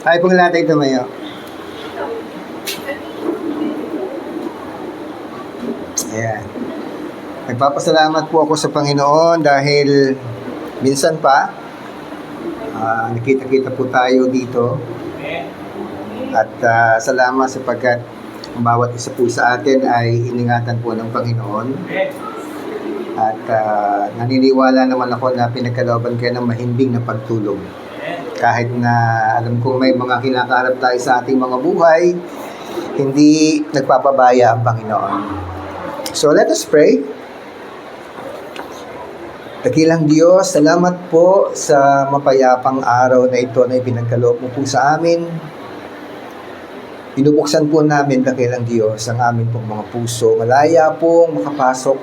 Ay, pong lahat ay tumayo. Ayan. Nagpapasalamat po ako sa Panginoon dahil minsan pa, nakita-kita po tayo dito. At salamat sapagkat ang bawat isa po sa atin ay iningatan po ng Panginoon. At naniniwala naman ako na pinagkalooban kayo ng mahimbing na pagtulog. Kahit na alam kong may mga kinakaharap tayo sa ating mga buhay, hindi nagpapabaya ang Panginoon. So let us pray. Dakilang Diyos, salamat po sa mapayapang araw na ito na ipinagkaloob mo po sa amin. Binubuksan po namin, dakilang Diyos, ang amin pong mga puso. Malaya pong makapasok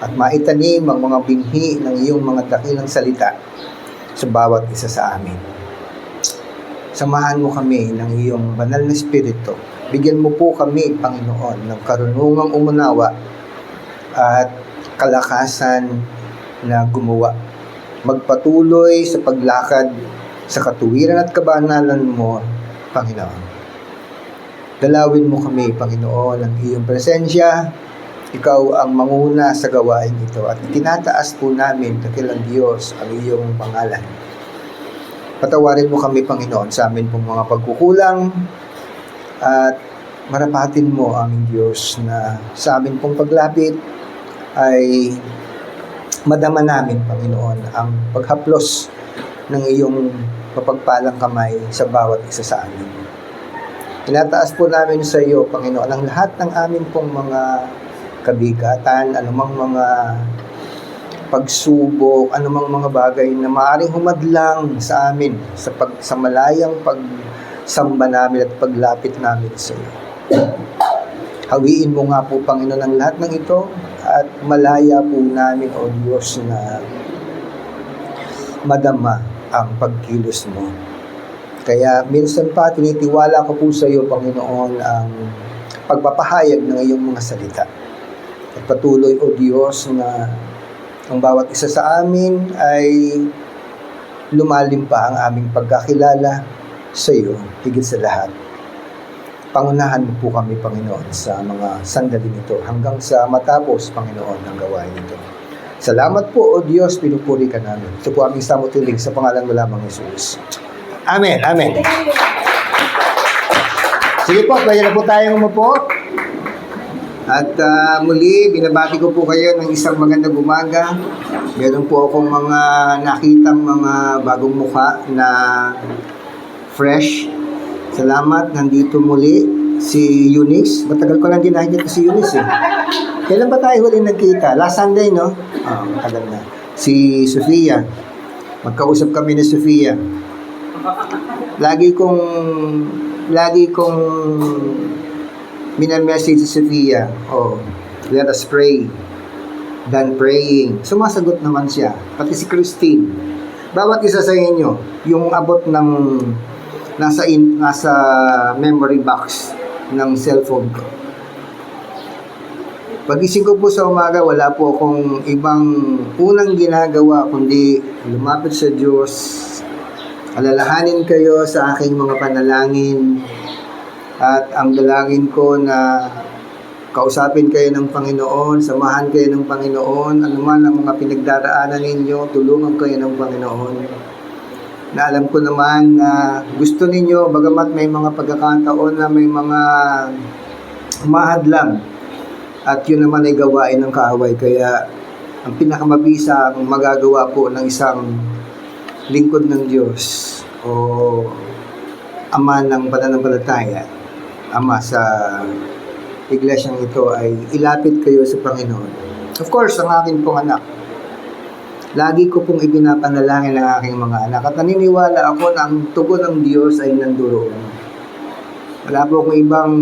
at maitanim ang mga binhi ng iyong mga dakilang salita sa bawat isa sa amin. Samahan mo kami ng iyong banal na Espiritu. Bigyan mo po kami, Panginoon, ng karunungang umunawa at kalakasan na gumawa. Magpatuloy sa paglakad sa katuwiran at kabanalan mo, Panginoon. Dalawin mo kami, Panginoon, ang iyong presensya. Ikaw ang manguna sa gawain ito at itinataas po namin, dakilang Diyos, ang iyong pangalan. Patawarin mo kami, Panginoon, sa amin pong mga pagkukulang at marapatin mo, aming Diyos, na sa amin pong paglapit ay madama namin, Panginoon, ang paghaplos ng iyong mapagpalang kamay sa bawat isa sa amin. Tinataas po namin sa iyo, Panginoon, ang lahat ng amin pong mga kabigatan, anumang mga pagsubok, anumang mga bagay na maaaring humadlang sa amin sa malayang pagsamba namin at paglapit namin sa iyo. Hawiin mo nga po, Panginoon, ang lahat ng ito at malaya po namin, O Diyos, na madama ang pagkilos mo. Kaya minsan pa tinitiwala ko po sa iyo, Panginoon, ang pagpapahayag ng iyong mga salita. At patuloy, O Diyos, na ang bawat isa sa amin ay lumalim pa ang aming pagkakilala sa iyo, higit sa lahat. Pangunahan mo po kami, Panginoon, sa mga sandali nito hanggang sa matapos, Panginoon, ang gawain nito. Salamat po, O Diyos, pinupuri ka namin. Ito po aming samutiling sa pangalan mo lamang, Jesus. Amen, amen. Sige po, kaya na po tayong umupo. At muli, binabati ko po kayo ng isang magandang umaga. Meron po akong mga nakitang mga bagong mukha na fresh. Salamat, nandito muli si Eunice. Matagal ko lang din nakikita si Eunice eh. Kailan ba tayo huli nagkita? Last Sunday, no? Matagal na. Si Sofia. Magkausap kami ni Sofia. Lagi kong minamessage si Sofia, let us pray. Done praying, sumasagot naman siya. Pati si Christine. Bawat isa sa inyo, yung abot ng nasa memory box ng cellphone ko. Pagising ko po sa umaga, wala po akong ibang unang ginagawa kundi lumapit sa Diyos, alalahanin kayo sa aking mga panalangin. At ang dalangin ko na kausapin kayo ng Panginoon, samahan kayo ng Panginoon, anuman ang mga pinagdaraanan ninyo, tulungan kayo ng Panginoon. Na alam ko naman na gusto ninyo, bagamat may mga pagkakataon na may mga mahadlang, at yun naman ay gawain ng kaaway. Kaya ang pinakamabisa ang magagawa po ng isang lingkod ng Diyos o ama ng pananampalataya, ama sa iglesyang ito, ay ilapit kayo sa Panginoon. Of course, ang aking pong anak, lagi ko pong ipinapanalangin ang aking mga anak at naniniwala ako na ang tugon ng Diyos ay nanduroon. Wala po akong ibang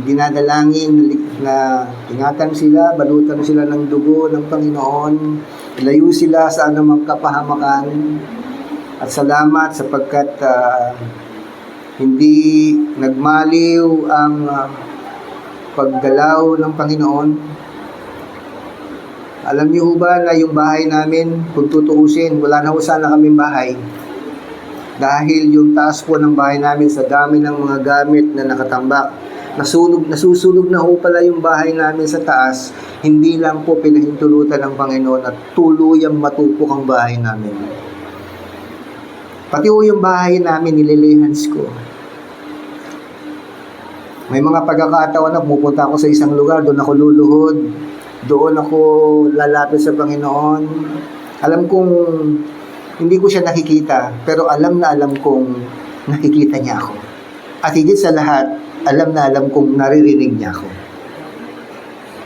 dinadalangin na ingatan sila, balutan sila ng dugo ng Panginoon, ilayo sila sa anumang kapahamakan. At salamat sapagkat hindi nagmaliw ang paggalaw ng Panginoon. Alam niyo ba na yung bahay namin, kung tutuusin, wala na ho sana kaming bahay. Dahil yung taas po ng bahay namin sa dami ng mga gamit na nakatambak, nasusunog na ho pala yung bahay namin sa taas, hindi lang po pinahintulutan ng Panginoon at tuluyang matupok ang bahay namin. Pati ho yung bahay namin, nililihans ko. May mga pagkakataon na pupunta ako sa isang lugar, doon ako luluhod, doon ako lalapit sa Panginoon. Alam kong hindi ko siya nakikita, pero alam na alam kong nakikita niya ako. At higit sa lahat, alam na alam kong naririnig niya ako.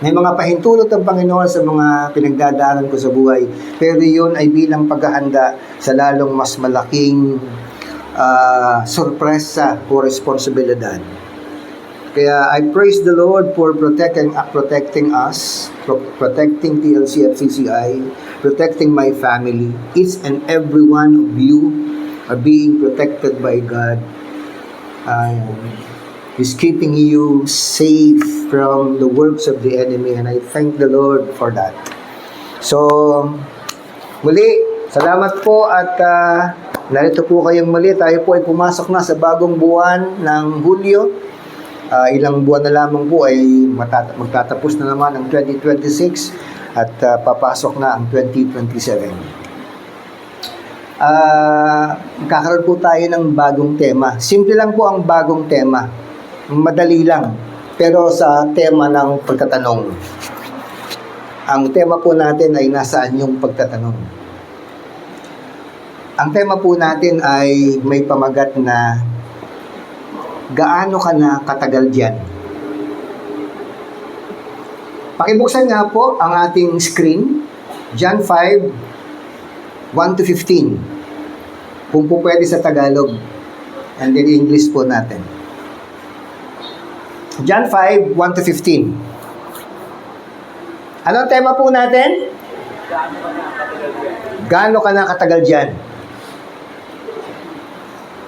May mga pahintulot ng Panginoon sa mga pinagdadaanan ko sa buhay, pero yun ay bilang paghahanda sa lalong mas malaking sorpresa o responsibilidad. Kaya I praise the Lord for protecting us, protecting TLC at CCI, protecting my family. Each and every one of you are being protected by God. He's keeping you safe from the works of the enemy, and I thank the Lord for that. So, muli, salamat po at narito po kayong muli. Tayo po ay pumasok na sa bagong buwan ng Hulyo. Ilang buwan na lamang po ay magtatapos na naman ang 2026 at papasok na ang 2027. Magkakaroon po tayo ng bagong tema. Simple lang po ang bagong tema. Madali lang. Pero sa tema ng pagtatanong. Ang tema po natin ay nasaan yung pagtatanong. Ang tema po natin ay may pamagat na gaano ka na katagal dyan? Pakibuksan nga po ang ating screen, John 5, 1-15. Kung po pwede sa Tagalog, and then English po natin. John 5, 1-15. Anong tema po natin? Gaano ka na katagal dyan?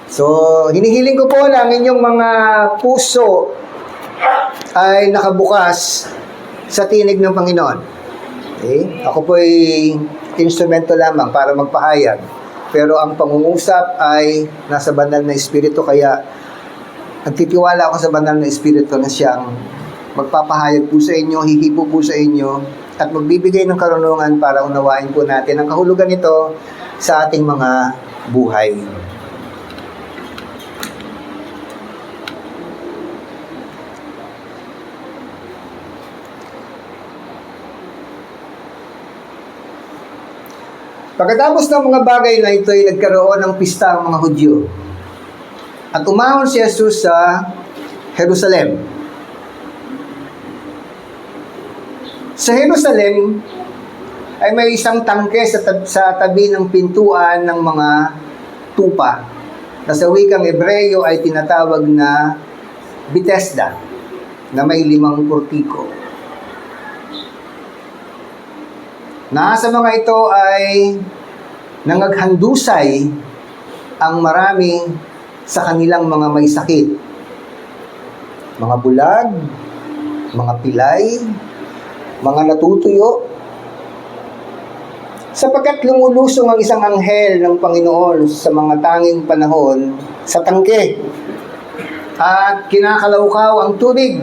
So, hinihiling ko po lang inyong mga puso ay nakabukas sa tinig ng Panginoon. Okay? Ako po ay instrumento lamang para magpahayag. Pero ang pangungusap ay nasa banal na Espiritu, kaya nagtitiwala ako sa banal na Espiritu na siyang magpapahayag po sa inyo, hihipo po sa inyo, at magbibigay ng karunungan para unawain po natin ang kahulugan nito sa ating mga buhay. Pagkatapos ng mga bagay na ito ay nagkaroon ng pista ang mga Hudyo. At umahon si Jesus sa Jerusalem. Sa Jerusalem ay may isang tangke sa tabi ng pintuan ng mga tupa na sa wikang Hebreyo ay tinatawag na Bethesda, na may 5 portiko. Sa mga ito ay nangaghandusay ang marami sa kanilang mga may sakit. Mga bulag, mga pilay, mga natutuyo. Sapagkat lumulusong ang isang anghel ng Panginoon sa mga tanging panahon sa tangke at kinakalawkaw ang tubig.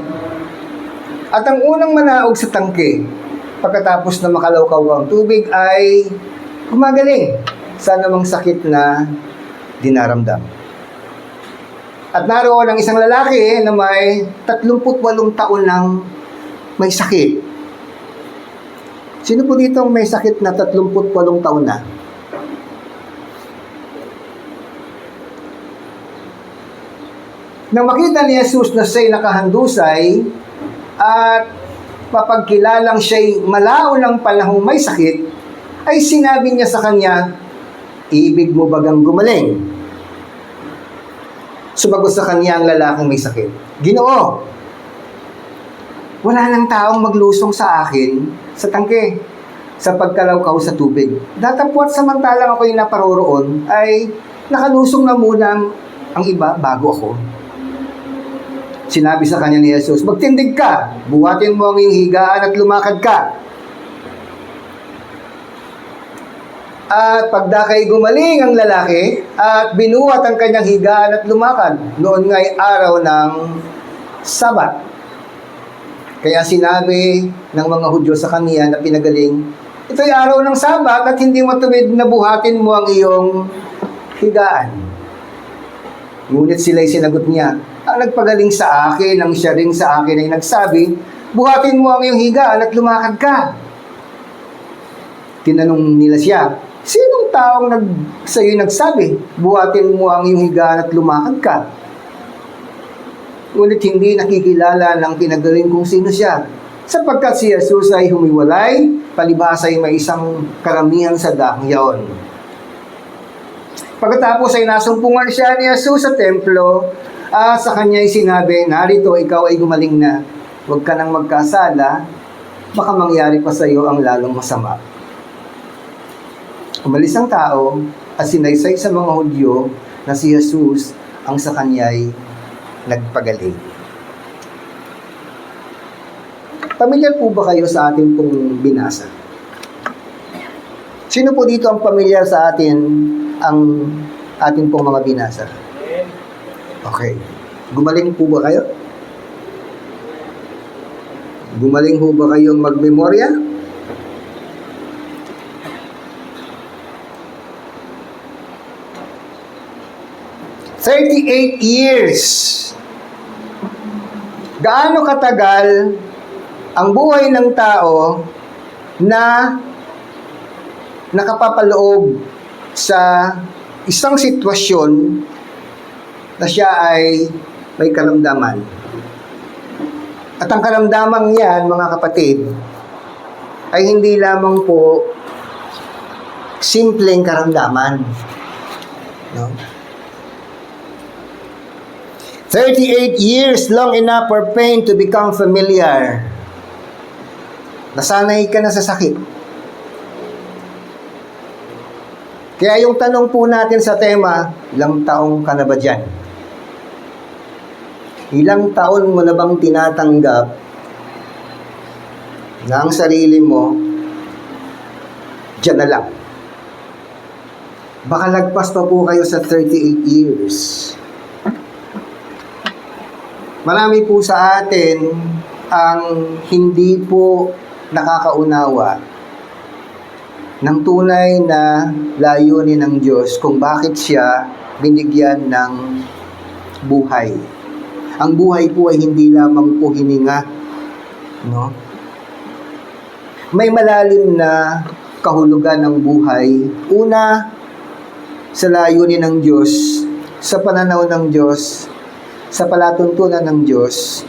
At ang unang manaog sa tangke, pagkatapos na makalawkaw ang tubig, ay gumagaling sa anumang sakit na dinaramdam. At naroon ang isang lalaki na may 38 taon nang may sakit. Sino po dito ang may sakit na 38 taon na? Nang makita ni Jesus na siya'y nakahandusay at mapagkilalang siya'y malao ng panahong may sakit, ay sinabi niya sa kanya, "Ibig mo bagang gumaling?" Sumagot sa kanya ang lalaking may sakit, "Ginoo, wala nang taong maglusong sa akin sa tangke sa pagkalawkaw sa tubig. Datapwat samantalang ako'y naparoroon, ay nakalusong na muna ang iba bago ako." Sinabi sa kanya ni Jesus, "Magtindig ka, buhatin mo ang iyong higaan at lumakad ka." At pagdakay gumaling ang lalaki at binuhat ang kanyang higaan at lumakad. Noon nga'y araw ng Sabat. Kaya sinabi ng mga Hudyo sa kanya na pinagaling, ito'y araw ng Sabat at hindi mo tuwid na buhatin mo ang iyong higaan. Ngunit sila'y sinagot niya, ang nagpagaling sa akin, ang siya ring sa akin ay nagsabi, buhatin mo ang iyong higaan at lumakad ka. Tinanong nila siya, sinong taong sa'yo'y nagsabi, buhatin mo ang iyong higaan at lumakad ka? Ngunit hindi nakikilala ng pinagaling kung sino siya, sapagkat si Jesus ay humiwalay, palibhas ay may isang karamihan sa dahong yaon. Pagkatapos ay nasumpungan siya ni Jesus sa templo, sa kanya ay sinabi, narito, ikaw ay gumaling na, huwag ka nang magkasala, baka mangyari pa sa iyo ang lalong masama. Umalis ang tao at sinaysay sa mga Hudyo na si Jesus ang sa kanya'y nagpagaling. Pamilyar po ba kayo sa atin pong binasa? Sino po dito ang pamilyar sa atin ang atin pong mga binasa? Okay. Gumaling po ba kayo? Gumaling po ba kayong magmemorya? "38 years. Gaano katagal ang buhay ng tao na nakapapaloob sa isang sitwasyon na siya ay may karamdaman. At ang karamdaman yan, mga kapatid, ay hindi lamang po simpleng karamdaman. No? 38 years, long enough for pain to become familiar. Nasanay ka na sa sakit. Kaya yung tanong po natin sa tema, ilang taong ka na ba dyan? Ilang taon mo na bang tinatanggap na ang sarili mo dyan na lang? Baka lagpas pa po kayo sa 38 years. Marami po sa atin ang hindi po nakakaunawa ng tunay na layunin ng Diyos kung bakit siya binigyan ng buhay. Ang buhay po ay hindi lamang po hininga, no? May malalim na kahulugan ng buhay. Una, sa layunin ng Diyos, sa pananaw ng Diyos, sa palatuntunan ng Diyos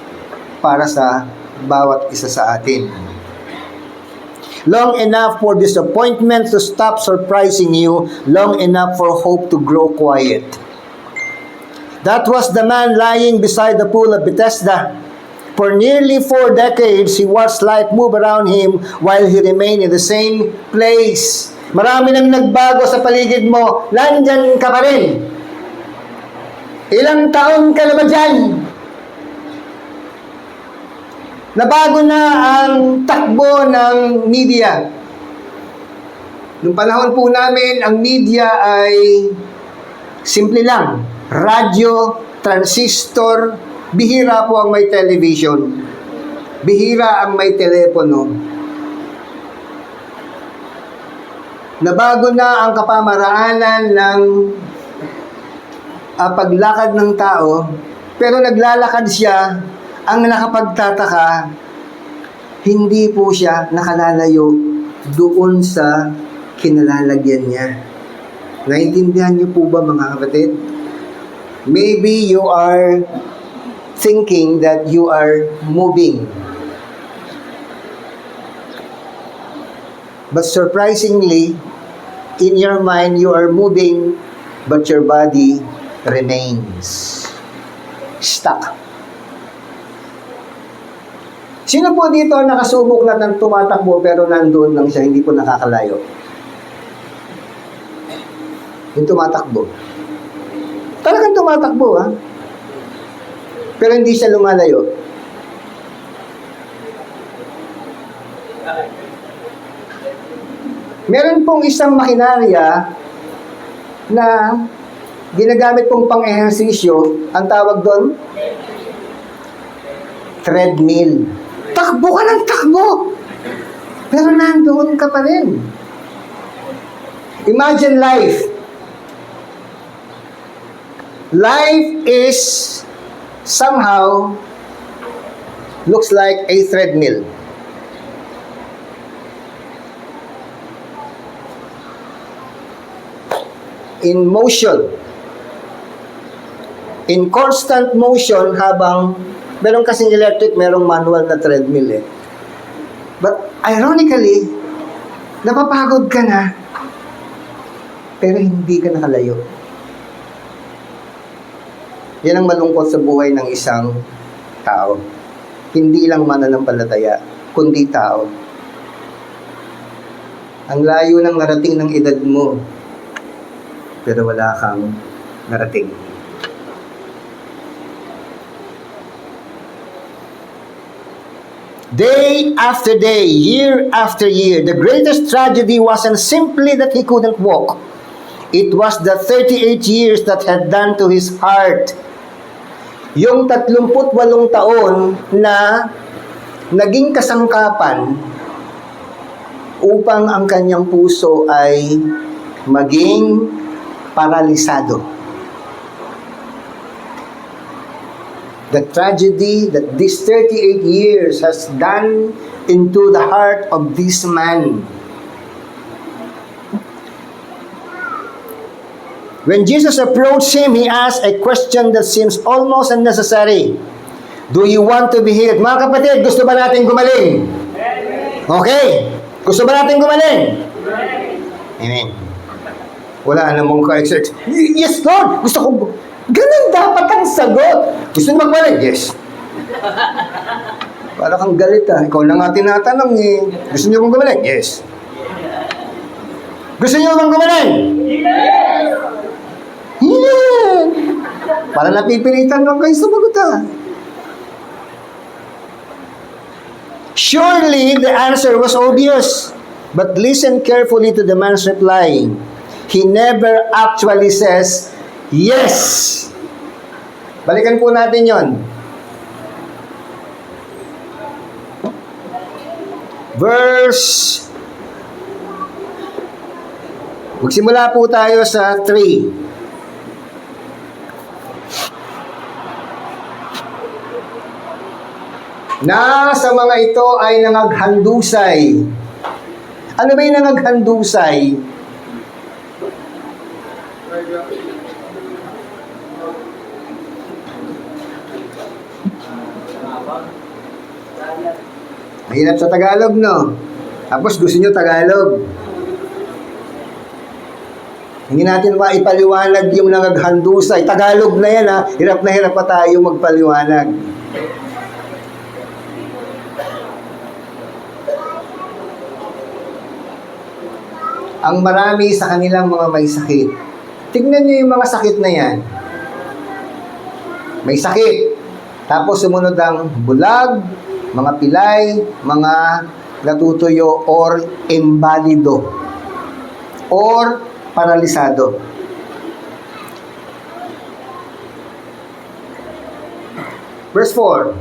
para sa bawat isa sa atin. Long enough for disappointment to stop surprising you, long enough for hope to grow quiet. That was the man lying beside the pool of Bethesda. For nearly 4 decades, he watched life move around him while he remained in the same place. Marami nang nagbago sa paligid mo, nandyan ka pa rin. Ilang taon ka na ba dyan? Nabago na ang takbo ng media. Noong panahon po namin, ang media ay simple lang. Radyo, transistor, bihira po ang may television. Bihira ang may telepono. Nabago na ang kapamaraanan ng paglakad ng tao, pero naglalakad siya, ang nakapagtataka, hindi po siya nakalalayo doon sa kinalalagyan niya. Naintindihan niyo po ba, mga kapatid? Maybe you are thinking that you are moving. But surprisingly, in your mind, you are moving, but your body remains stuck. Sino po dito nakasubok na ng tumatakbo pero nandoon lang siya, hindi po nakakalayo? Yung tumatakbo. Talagang tumatakbo, ha? Pero hindi siya lumalayo. Meron pong isang makinarya na ginagamit pong pang-ehersisyo, ang tawag doon? Treadmill. Takbo ka ng takbo! Pero nandoon ka pa rin. Imagine life. Life is somehow looks like a treadmill. In motion. In constant motion habang meron kasing electric, merong manual na treadmill eh. But ironically, napapagod ka na, pero hindi ka nakalayo. Yan ang malungkot sa buhay ng isang tao. Hindi lang mananampalataya, kundi tao. Ang layo ng narating ng edad mo, pero wala kang narating. Day after day, year after year, the greatest tragedy wasn't simply that he couldn't walk. It was the 38 years that had done to his heart. Yung 38 taon na naging kasangkapan upang ang kanyang puso ay maging paralisado. The tragedy that this 38 years has done into the heart of this man. When Jesus approached him, he asked a question that seems almost unnecessary. Do you want to be healed? Mga kapatid, gusto ba natin gumaling? Okay. Gusto ba natin gumaling? Amen. Wala namang ka-excite. Yes, Lord! Gusto ko... Ganun dapat ang sagot. Gusto niyo magmalig? Yes. Para kang galit ah. Ikaw na nga tinatanong eh. Gusto niyo bang gumaling? Yes. Gusto niyo bang gumaling? Yes. Yeah. Para napipilitan lang kayo sumagot ah. Surely the answer was obvious. But listen carefully to the man's reply. He never actually says, yes! Balikan po natin yon. Verse... Magsimula po tayo sa 3. Na sa mga ito ay nangaghandusay. Ano ba yung nangaghandusay? Mahirap sa Tagalog, no? Tapos gusto nyo Tagalog. Hindi natin maipaliwanag yung nangaghandusay. Tagalog na yan, ha? Hirap na hirap pa tayo magpaliwanag. Ang marami sa kanilang mga may sakit. Tignan nyo yung mga sakit na yan. May sakit. Tapos sumunod ang bulag, mga pilay, mga natutuyo, or imbalido, or paralisado. Verse 4.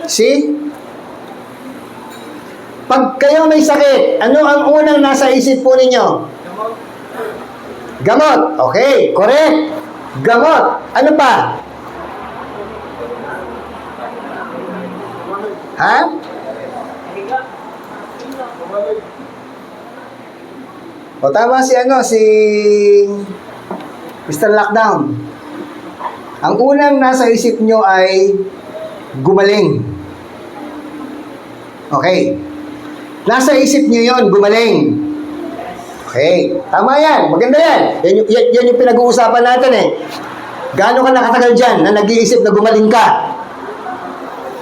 See? Pag kayo may sakit, ano ang unang nasa isip po ninyo? Gamot. Okay, correct. Gamot. Ano pa? Ha? O tama si Mr. Lockdown. Ang unang nasa isip nyo ay gumaling. Okay. Nasa isip nyo yon, gumaling. Okay. Tama yan. Maganda yan. Yan yung pinag-uusapan natin eh. Gaano ka nakatagal dyan na nag-iisip na gumaling ka?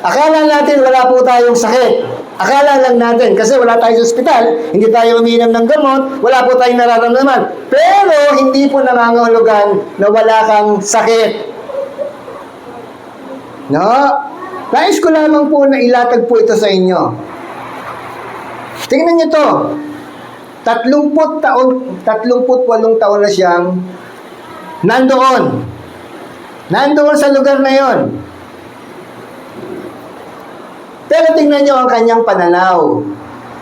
Akala natin wala po tayong sakit. Akala lang natin, kasi wala tayo sa ospital, hindi tayo umiinom ng gamot, wala po tayong nararamdaman. Pero hindi po nangangahulugan na wala kang sakit. No? Nais ko lamang po na ilatag po ito sa inyo. Tingnan niyo to. 38 taon na siyang nandoon. Nandoon sa lugar na yon. Pero tingnan niyo ang kanyang pananaw.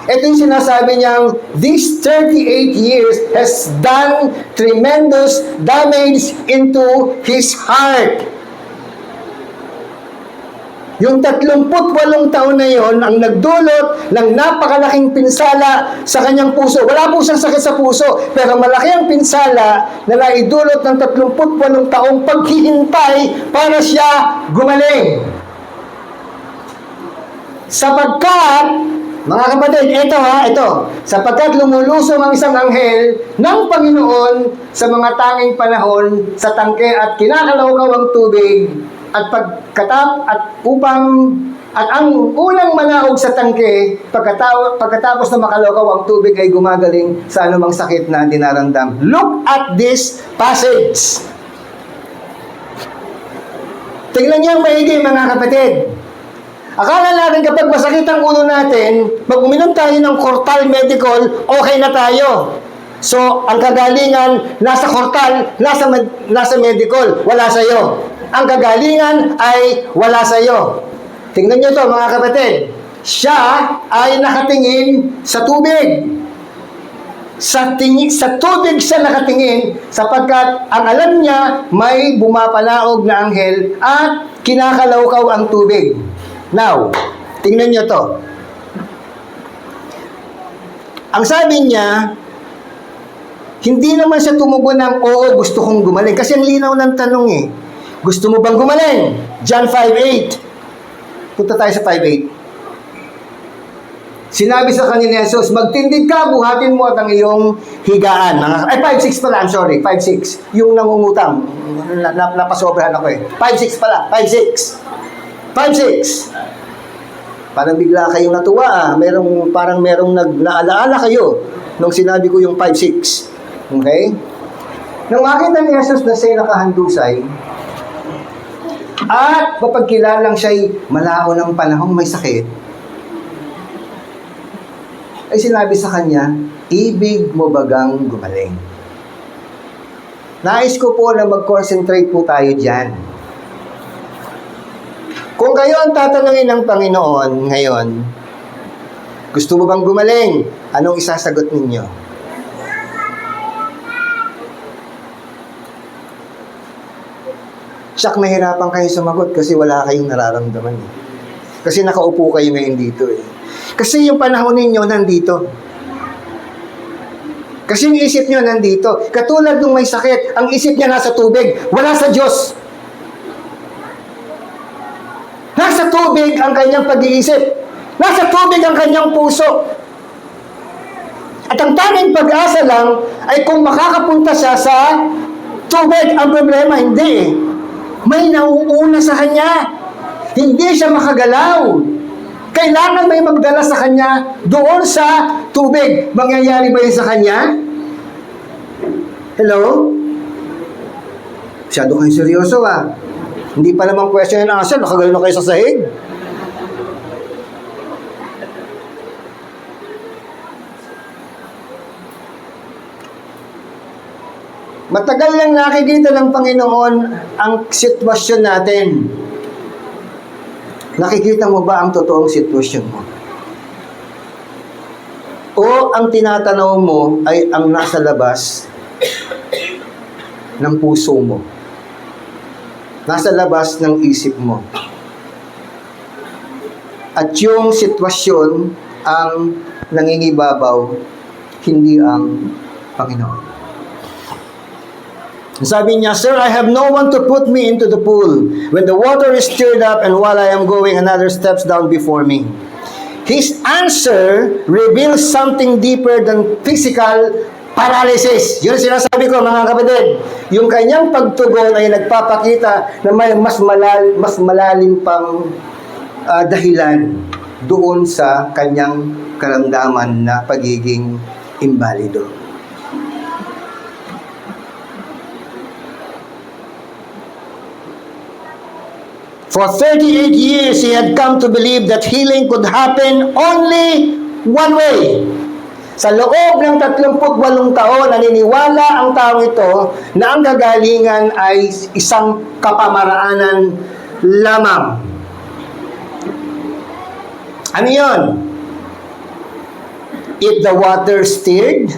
Ito yung sinasabi niyang, this 38 years has done tremendous damage into his heart. Yung 38 taon na yon ang nagdulot ng napakalaking pinsala sa kanyang puso. Wala po siyang sakit sa puso, pero malaki ang pinsala na naidulot ng 38 taong paghihintay para siya gumaling. Sapagkat, mga kapatid, ito, sapagkat lumulusong ang isang anghel ng Panginoon sa mga tanging panahon sa tangke at kinakalawkaw ang tubig at ang unang manaog sa tangke pagkatapos na makalawkaw ang tubig ay gumagaling sa anumang sakit na dinaramdam. Look at this passage. Tingnan niyo ang maigi, mga kapatid. Akala natin kapag masakit ang ulo natin, pag uminom tayo ng Cortal Medical, okay na tayo. So, ang kagalingan nasa Cortal, nasa medical, wala sa'yo. Ang kagalingan ay wala sa'yo. Tingnan nyo to, mga kapatid. Siya ay nakatingin sa tubig. Sa tubig siya nakatingin sapagkat ang alam niya may bumapalaog na anghel at kinakalawkaw ang tubig. Now, tingnan nyo to. Ang sabi niya, hindi naman siya tumugon ng, oo, gusto kong gumaling. Kasi ang linaw ng tanong eh. Gusto mo bang gumaling? John 5:8. Punta tayo sa 5:8. Sinabi sa kanya ni Jesus, magtindig ka, buhatin mo at ang iyong higaan. 5:6 pala, I'm sorry, 5:6. Yung nangungutang, napasobrahan ako eh. 5:6 pala, 5:6. 5:6. Parang bigla kayong natuwa parang merong naalaala kayo nung sinabi ko yung 5:6. Okay? Nung makita ni Jesus na siya'y nakahandusay, at mapagkilalang siya'y malao ng panahong may sakit, ay sinabi sa kanya, ibig mo bagang gumaling? Nais ko po na mag-concentrate po tayo dyan. Kung kayo ang tatanungin ng Panginoon ngayon, gusto mo bang gumaling? Anong isasagot ninyo? Siyak, nahirapan kayo sumagot kasi wala kayong nararamdaman. Kasi nakaupo kayo ngayon dito eh. Kasi yung panahon ninyo nandito. Kasi yung isip nyo nandito. Katulad nung may sakit, ang isip niya nasa tubig, wala sa Diyos. Nasa tubig ang kanyang pag-iisip. Nasa tubig ang kanyang puso. At ang tanging pag-asa lang ay kung makakapunta siya sa tubig. Ang problema, hindi eh. May nauuna sa kanya. Hindi siya makagalaw. Kailangan may magdala sa kanya doon sa tubig. Mangyayari ba yun sa kanya? Hello? Masyado kayong seryoso Hindi pa naman question and answer, nakagano kayo sa sahig. Matagal lang nakikita ng Panginoon ang sitwasyon natin. Nakikita mo ba ang totoong sitwasyon mo? O ang tinatanaw mo ay ang nasa labas ng puso mo? Nasa labas ng isip mo. At yung sitwasyon ang nangingibabaw, hindi ang Panginoon. Sabi niya, Sir, I have no one to put me into the pool when the water is stirred up and while I am going, another steps down before me. His answer reveals something deeper than physical paralysis. Yun ang sinasabi ko, mga kapatid. Yung kanyang pagtugon ay nagpapakita na may mas malalim pang dahilan doon sa kanyang karamdaman na pagiging imbalido. For 38 years, he had come to believe that healing could happen only one way. Sa loob ng 38 taon, naniniwala ang taong ito na ang gagalingan ay isang kapamaraanan lamang. Ano yun? If the water stirred,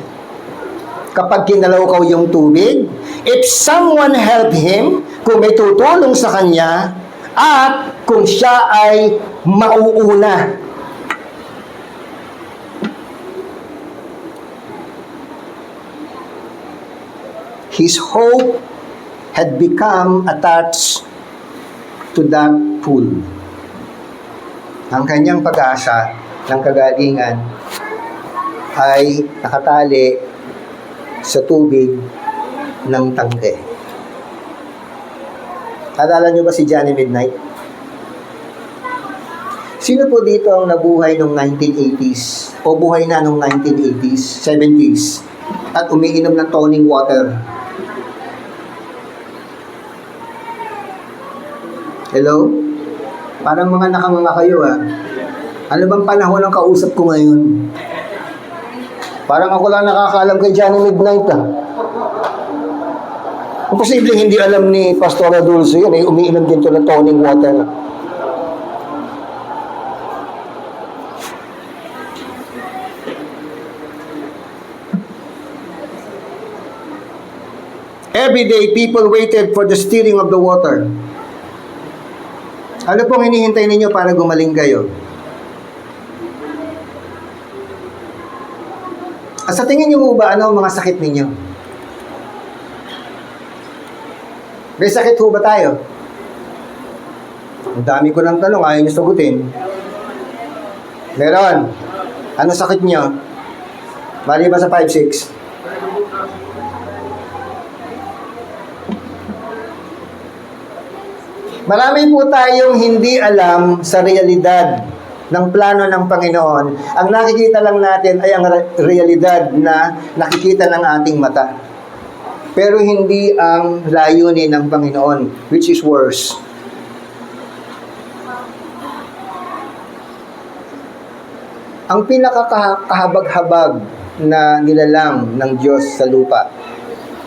kapag kinalawkaw yung tubig, if someone helped him, kung may tutulong sa kanya, at kung siya ay mauuna. His hope had become attached to that pool. Ang kanyang pag-asa ng kagalingan ay nakatali sa tubig ng tangke. Alala niyo ba si Johnny Midnight? Sino po dito ang nabuhay noong 1980s o buhay na noong 1980s, 70s at umiinom ng toning water? Hello? Parang mga nakanganga kayo Ano bang panahon ang kausap ko ngayon? Parang ako lang nakakaalam kay Johnny Midnight Kung posibleng hindi alam ni Pastora Dulce yun, umiinom din to ng toning water. Every day, people waited for the stirring of the water. Ano pong hinihintay ninyo para gumaling kayo? Sa tingin niyo ba, ano ang mga sakit ninyo? May sakit ho ba tayo? Ang dami ko ng tanong, ayaw niyo sagutin. Meron. Ano sakit niyo? Maliban sa 5-6. Marami po tayong hindi alam sa realidad ng plano ng Panginoon. Ang nakikita lang natin ay ang realidad na nakikita ng ating mata. Pero hindi ang layunin ng Panginoon, which is worse. Ang pinakakahabag-habag na nilalang ng Diyos sa lupa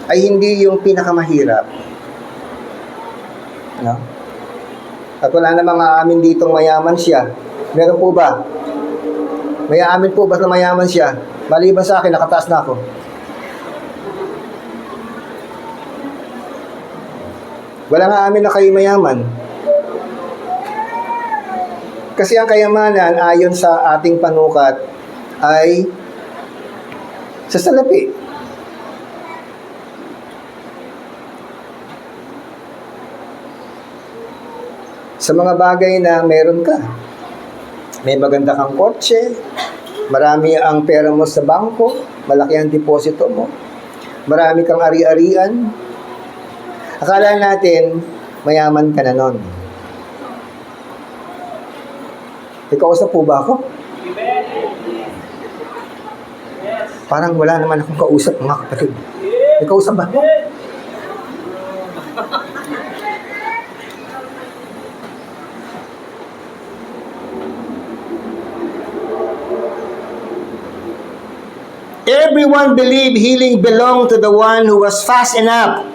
ay hindi yung pinakamahirap. No? At wala namang aamin ditong mayaman siya. Meron po ba? May aamin po ba na mayaman siya? Maliban sa akin, nakataas na ako. Walang aamin na kayo mayaman. Kasi ang kayamanan ayon sa ating panukat ay sa salapi. Sa mga bagay na meron ka. May maganda kang kotse, marami ang pera mo sa bangko, malaki ang deposito mo, marami kang ari-arian. Akala natin, mayaman ka na nun. Ikaw sa po ba ako? Parang wala naman akong kausap, mga kapatid. Ikaw sa ba ako? Everyone believed healing belonged to the one who was fast enough.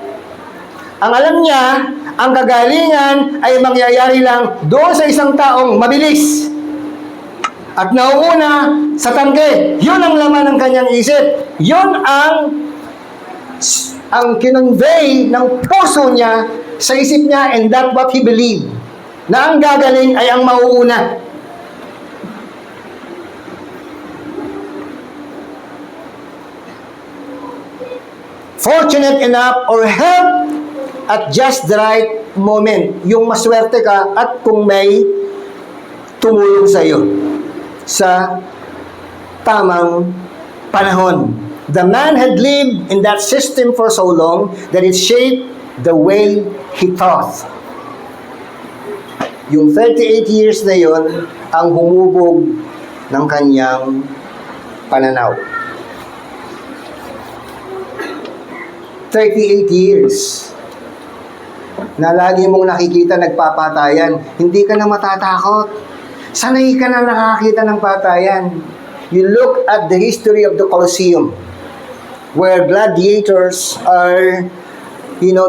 Ang alam niya, ang kagalingan ay mangyayari lang doon sa isang taong mabilis at nauuna sa tangke. Yun ang laman ng kanyang isip. Yun ang kinonvey ng puso niya sa isip niya, and that's what he believed. Na ang gagaling ay ang mauuna. Fortunate enough or help at just the right moment. Yung maswerte ka at kung may tumulong sa iyo sa tamang panahon. The man had lived in that system for so long that it shaped the way he thought. Yung 38 years na yon ang humubog ng kanyang pananaw. 38 years. na lagi mong nakikita nagpapatayan, hindi ka na matatakot. Sanay ka na nakakita ng patayan. You look at the history of the Colosseum, where gladiators are,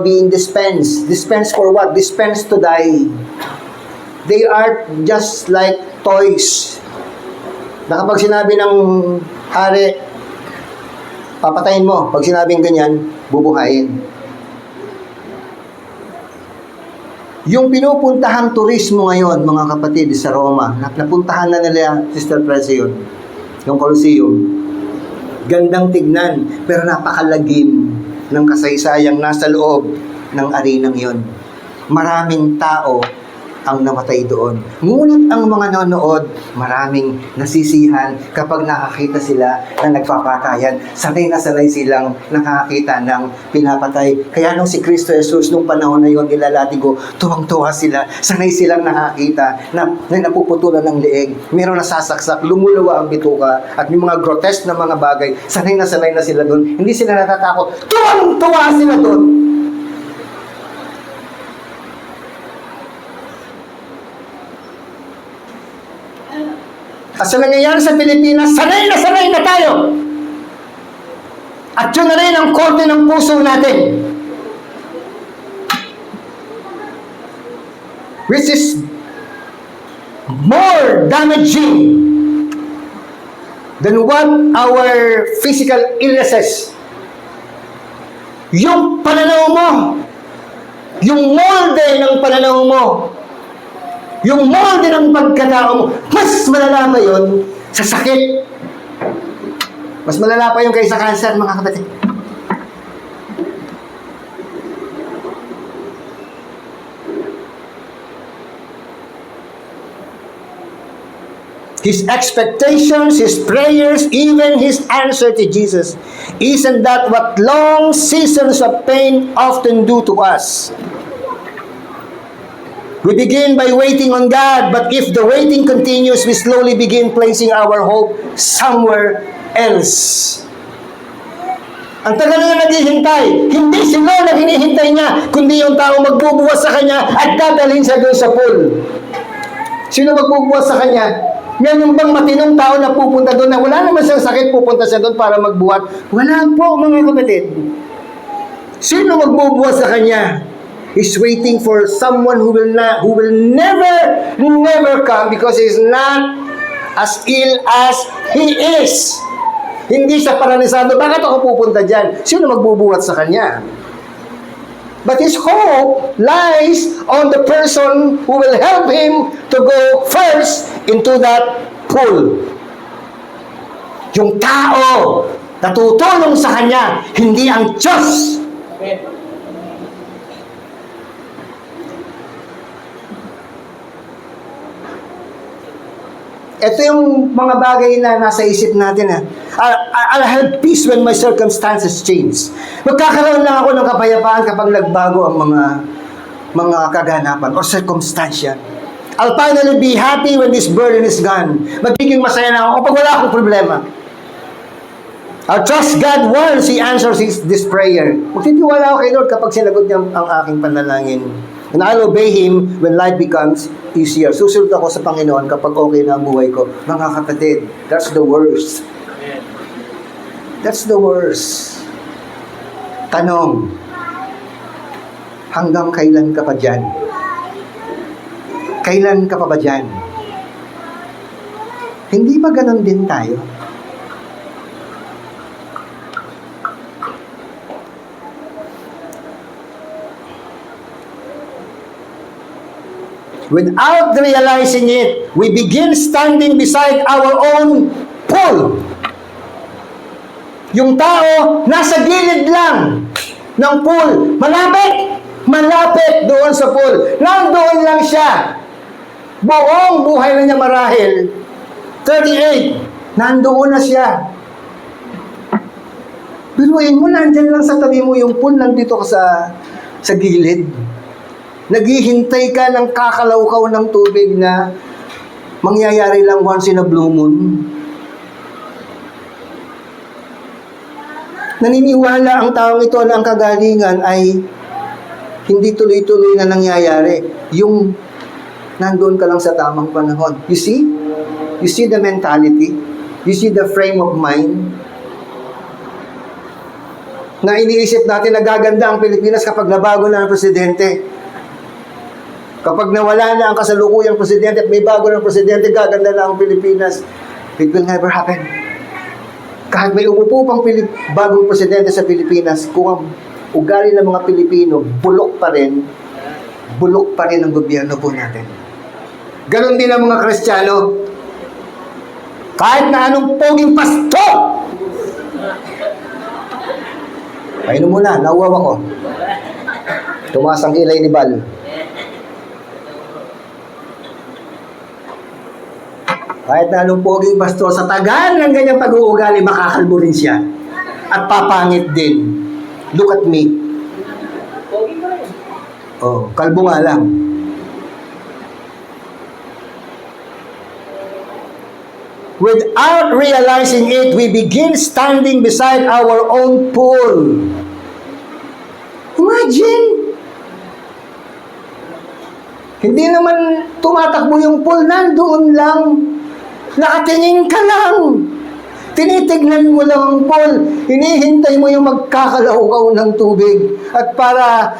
being dispensed. Dispensed for what? Dispensed to die. They are just like toys. Na kapag sinabi ng hari, papatayin mo. Pag sinabing ganyan, bubuhayin. Yung pinupuntahan turismo ngayon, mga kapatid, sa Roma, napuntahan na nila, Sister Presi, yung Colosseum. Gandang tignan, pero napakalagim ng kasaysayang nasa loob ng arenang yon. Maraming tao ang namatay doon. Ngunit ang mga nanonood, maraming nasisihan kapag nakakita sila na nagpapatayan. Sanay na sanay silang nakakita ng pinapatay. Kaya nung si Kristo Jesus, nung panahon na yon, ilalatigo, tuwang-tuwa sila. Sanay silang nakakita na napuputulan ng leeg. Meron nasasaksak, lumuluwa ang bituka, at yung mga grotesque na mga bagay, sanay na sila doon. Hindi sila natatakot. Tuwang-tuwa sila doon. At sa nangyayari sa Pilipinas, sanay na tayo. At yun na rin ang korte ng puso natin. Which is more damaging than what our physical illnesses. Yung pananaw mo, yung molde ng pananaw mo, yung molde ng pagkatao mo, mas malala pa yun sa sakit. Mas malala pa yun kaysa cancer, mga kapatid. His expectations, his prayers, even his answer to Jesus. Isn't that what long seasons of pain often do to us? We begin by waiting on God, but if the waiting continues, we slowly begin placing our hope somewhere else. Ang tagal na naghihintay, hindi si Lord ang hinihintay niya, kundi yung tao magbubuwas sa kanya at dadalhin siya doon sa pool. Sino magbubuwas sa kanya? Yan yung bang matinong tao na pupunta doon na wala naman siyang sakit, pupunta siya doon para magbuhat? Wala po, mga kapatid. Sino magbubuwas sa kanya? He's waiting for someone who will never come because he's not as ill as he is. Hindi siya paralisado. Bakit ako pupunta dyan? Sino magbubuhat sa kanya? But his hope lies on the person who will help him to go first into that pool. Yung tao na tutulong sa kanya, hindi ang Diyos. Amen. Ito yung mga bagay na nasa isip natin. I'll have peace when my circumstances change. Magkakaroon lang ako ng kapayapaan kapag nagbago ang mga kaganapan or circumstansya. I'll finally be happy when this burden is gone. Magiging masaya na ako kapag wala akong problema. I'll trust God once He answers this prayer. Magtitiwala ako kay Lord kapag sinagot niya ang aking panalangin. And I'll obey Him when life becomes easier. Susunod ako sa Panginoon kapag okay na ang buhay ko. Mga kapatid, that's the worst. That's the worst. Tanong, hanggang kailan ka pa dyan? Kailan ka pa ba dyan? Hindi ba ganon din tayo? Without realizing it, we begin standing beside our own pool. Yung tao, nasa gilid lang ng pool. Malapit doon sa pool. Nandoon lang siya. Buong buhay na niya marahil. 38, nandoon na siya. Biruin mo, nandyan lang sa tabi mo yung pool, nandito ka sa gilid. Naghihintay ka ng kakalawkaw ng tubig na mangyayari lang once in a blue moon. Naniniwala ang taong ito na ang kagalingan ay Hindi tuloy-tuloy na nangyayari. Yung nandoon ka lang sa tamang panahon. You see? You see the mentality? You see the frame of mind? Na iniisip natin na gaganda ang Pilipinas kapag nabago na ang presidente. Kapag nawala na ang kasalukuyang presidente at may bago ng presidente, gaganda na ang Pilipinas. It will never happen. Kahit may umupo pang bagong presidente sa Pilipinas, kung ang ugali ng mga Pilipino, bulok pa rin ang gobyerno po natin. Ganon din ang mga Kristiyano. Kahit na anong poging pasto! Ayun muna, nauwaw ako. Tumaas ang kilay ni Bal. Kahit na anong poging pasto, sa tagal ng ganyang pag-uugali, makakalbo rin siya. At papangit din. Look at me. Oh, kalbo nga lang. Without realizing it, we begin standing beside our own pool. Imagine! Hindi naman tumatakbo yung pool, nandoon lang. Nakatingin ka lang. Tinitignan mo lang ang pool. Hinihintay mo yung magkakalaukaw ng tubig. At para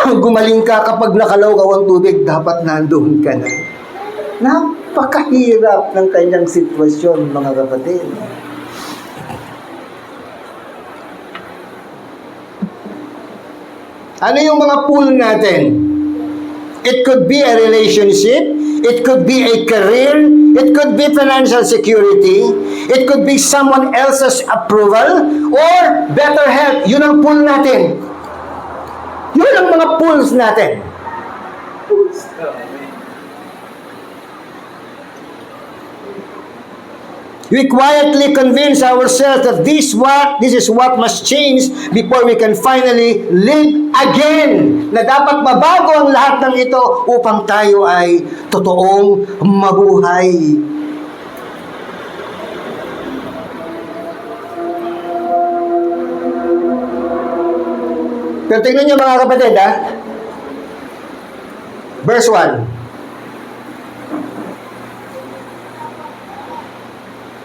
gumaling ka kapag nakalaukaw ang tubig, dapat nandoon ka na. Napakahirap ng kanyang sitwasyon, mga kapatid. Ano yung mga pool natin? It could be a relationship, it could be a career, it could be financial security, it could be someone else's approval, or better health. Yun ang pool natin. Yun ang mga pools natin. We quietly convince ourselves that this is what must change before we can finally live again. Na dapat mabago ang lahat ng ito upang tayo ay totoong mabuhay. Pero tingnan niyo mga kapatid, ha? Verse 1.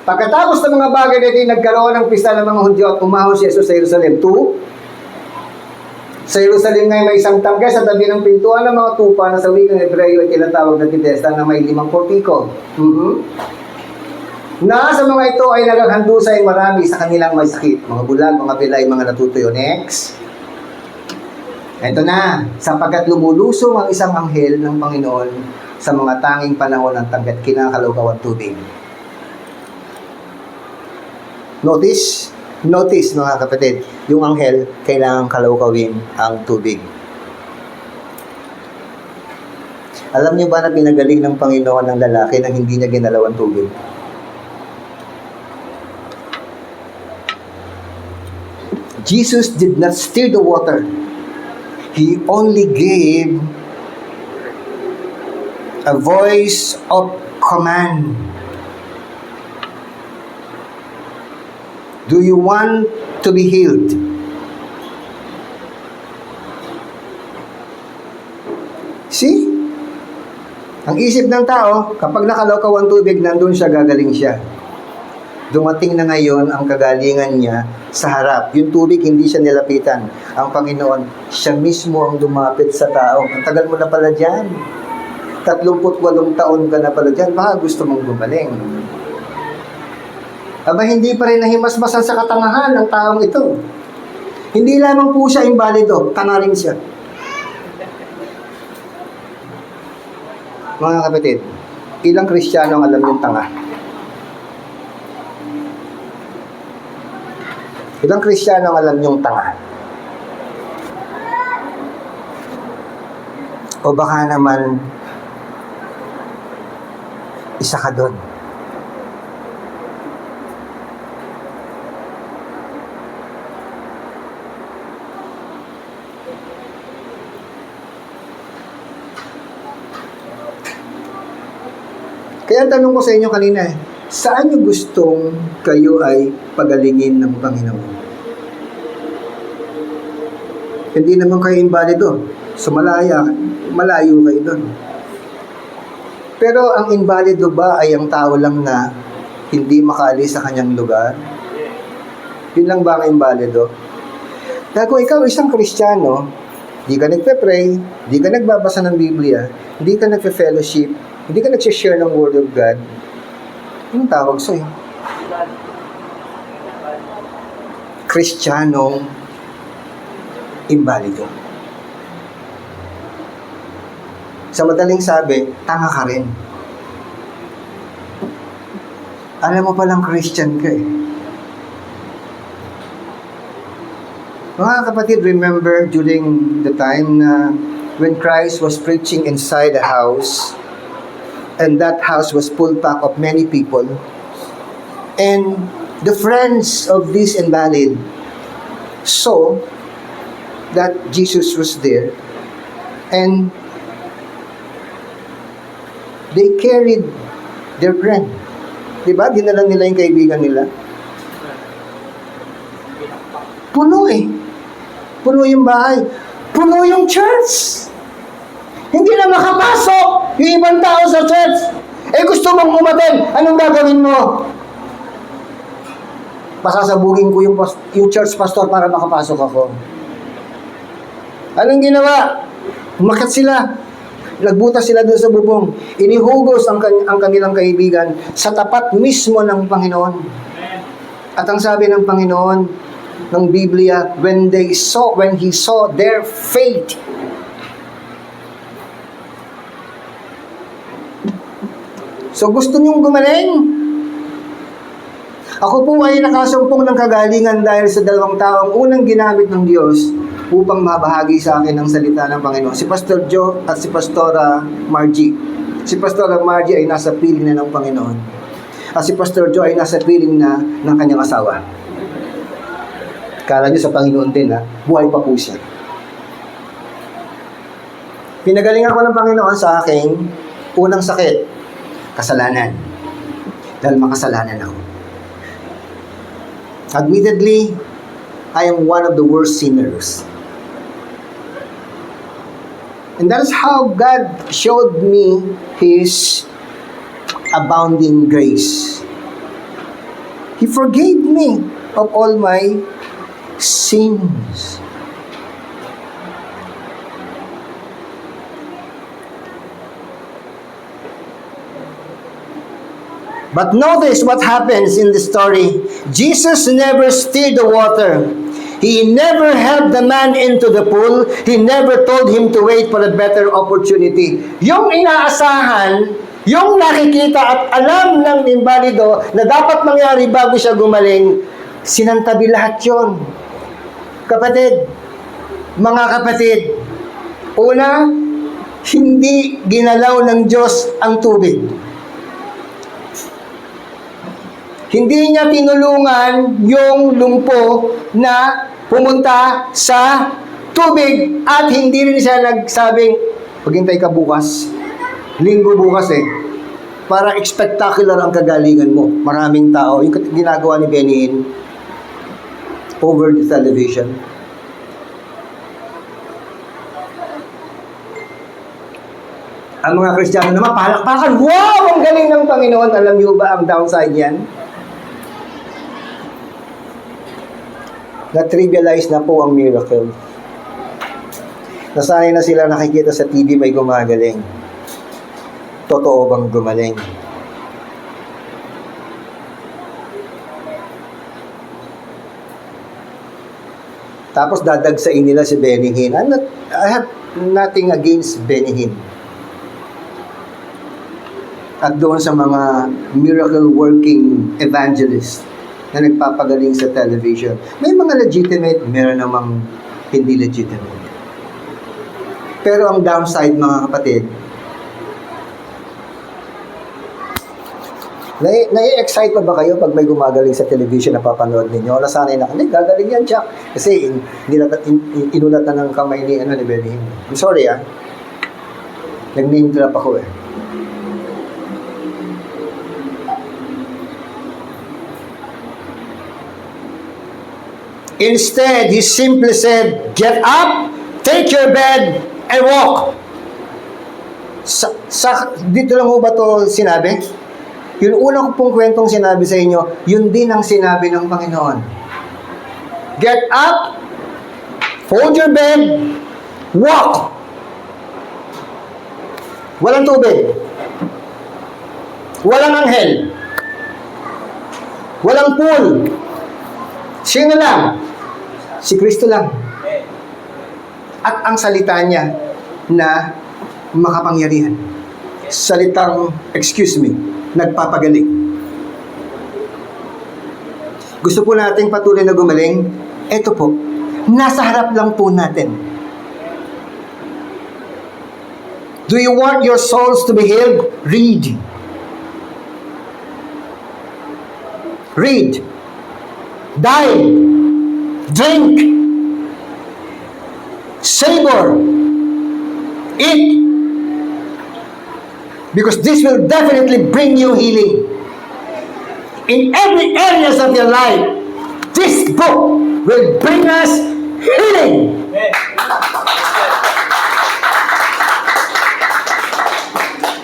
Pagkatapos ng mga bagay na ito, nagkaroon ng pista ng mga Hudyo at umahon si Jesus sa Jerusalem. 2. Sa Jerusalem ngayon may isang tangke sa tabi ng pintuan ng mga tupa na sa wikang Hebreo ay tinatawag na Bethesda na may 5 portiko. Na sa mga ito ay nagaghandusay marami sa kanilang may sakit. Mga bulag, mga pilay, mga natutuyo. Next. Ito na, sapagkat lumulusong ang isang anghel ng Panginoon sa mga tanging panahon ng tangkat kinakalaw ang tubig. Notice mga kapatid, yung anghel, kailangan kalawkawin ang tubig. Alam niyo ba na pinagaling ng Panginoon ng lalaki na hindi niya ginalaw ang tubig? Jesus did not stir the water. He only gave a voice of command. Do you want to be healed? See? Ang isip ng tao, kapag nakalawkaw ang tubig, nandun siya, gagaling siya. Dumating na ngayon ang kagalingan niya sa harap. Yung tubig, hindi siya nilapitan. Ang Panginoon, siya mismo ang lumapit sa tao. Ang tagal mo na pala dyan. 38 taon ka na pala dyan. Baka gusto mong gumaling. Aba, hindi pa rin nahimasmasan sa katangahan ng taong ito. Hindi lamang po siya imbalido, tanga rin siya. Mga kapatid, ilang Kristiyano ang alam yung tanga? Ilang Kristiyano ang alam yung tanga? O baka naman, isa ka doon. Kaya tanong ko sa inyo kanina, saan nyo gustong kayo ay pagalingin ng Panginoon? Hindi naman kayo invalido. So malayo kayo doon. Pero ang invalido ba ay ang tao lang na hindi makaalis sa kanyang lugar? Yun lang ba ang invalido? Dahil kung ikaw isang Kristiyano, di ka nagpe-pray, di ka nagbabasa ng Biblia, di ka nagpe-fellowship, hindi ka nag-share ng Word of God, anong tawag sa'yo? Kristiyanong invalido. Sa madaling sabi, tanga ka rin. Alam mo palang Christian ka eh. Mga kapatid, remember during the time na when Christ was preaching inside a house, and that house was full packed of many people, and the friends of this invalid saw that Jesus was there, and they carried their friend. Diba? Dinala nila yung kaibigan nila. Puno eh. Puno yung bahay. Puno yung church. Hindi na makapasok yung ibang tao sa church. Eh gusto mong umaten, anong gagawin mo? Pasasabugin ko yung church pastor para makapasok ako. Anong ginawa? Umakyat sila. Nagbutas sila doon sa bubong. Inihugos ang kanilang kaibigan sa tapat mismo ng Panginoon. At ang sabi ng Panginoon ng Biblia, when he saw their faith, so gusto niyong gumaling? Ako po ay nakasumpong ng kagalingan dahil sa dalawang taong unang ginamit ng Diyos upang mabahagi sa akin ang salita ng Panginoon. Si Pastor Joe at si Pastora Margie. Si Pastora Margie ay nasa piling na ng Panginoon. At si Pastor Joe ay nasa piling na ng kanyang asawa. Kala niyo sa Panginoon din ha, buhay pa po siya. Pinagaling ako ng Panginoon sa aking unang sakit, kasalanan. Dahil makasalanan ako. Admittedly, I am one of the worst sinners. And that is how God showed me His abounding grace. He forgave me of all my sins. But notice what happens in the story. Jesus never stirred the water. He never helped the man into the pool. He never told him to wait for a better opportunity. Yung inaasahan, yung nakikita at alam ng imbalido na dapat mangyari bago siya gumaling, sinantabi lahat yun. Kapatid, mga kapatid, una, hindi ginalaw ng Diyos ang tubig. Hindi niya tinulungan yung lumpo na pumunta sa tubig at hindi rin siya nagsabing, paghintay ka bukas, linggo bukas para spectacular ang kagalingan mo. Maraming tao. Yung ginagawa ni Benny Hinn over the television. Ang mga Kristiyano naman, palakpakan, wow! Ang galing ng Panginoon. Alam niyo ba ang downside yan? Na-trivialize na po ang miracle. Nasanay na sila nakikita sa TV may gumagaling. Totoo bang gumaling? Tapos dadagsain nila si Benny Hinn. I have nothing against Benny Hinn. At doon sa mga miracle working evangelists na nagpapagaling sa television. May mga legitimate, meron namang hindi legitimate. Pero ang downside, mga kapatid, nai-excite pa ba kayo pag may gumagaling sa television na papanood ninyo? Nasanay na, hindi, gagaling yan, Jack. Kasi inulat na ng kamay ni Benny Hinn. I'm sorry, nag-name drop ako Instead, he simply said, "Get up, take your bed, and walk." Dito lang ho ba ito sinabi? Yung unang pong kwentong sinabi sa inyo, yun din ang sinabi ng Panginoon. Get up, fold your bed, walk. Walang tubig. Walang anghel. Walang pool. Sino lang? Si Kristo lang. At ang salita niya na makapangyarihan. Salitang, excuse me, nagpapagaling. Gusto po nating patuloy na gumaling? Eto po, nasa harap lang po natin. Do you want your souls to be healed? Read. Read. Dine. Drink. Savor. Eat. Because this will definitely bring you healing. In every areas of your life, this book will bring us healing.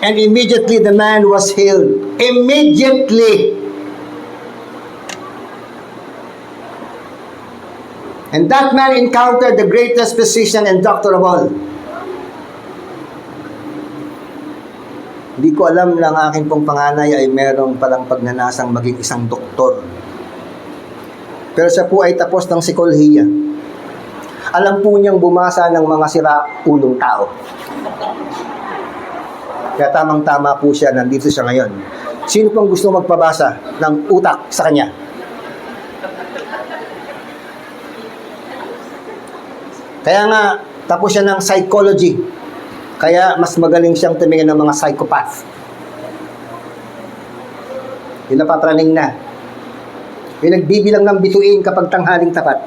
And immediately the man was healed. Immediately. And that man encountered the greatest physician and doctor of all. Hindi ko alam lang aking pong panganay ay merong palang pagnanasang maging isang doktor. Pero siya po ay tapos ng psikolohiya. Alam po niyang bumasa ng mga sira-ulong tao. Kaya tamang-tama po siya, nandito siya ngayon. Sino pong gusto magpabasa ng utak sa kanya? Kaya nga, tapos siya ng psychology. Kaya mas magaling siyang tumingin ng mga psychopath. Yung napapraning na. Yung nagbibilang ng bituin kapag tanghaling tapat.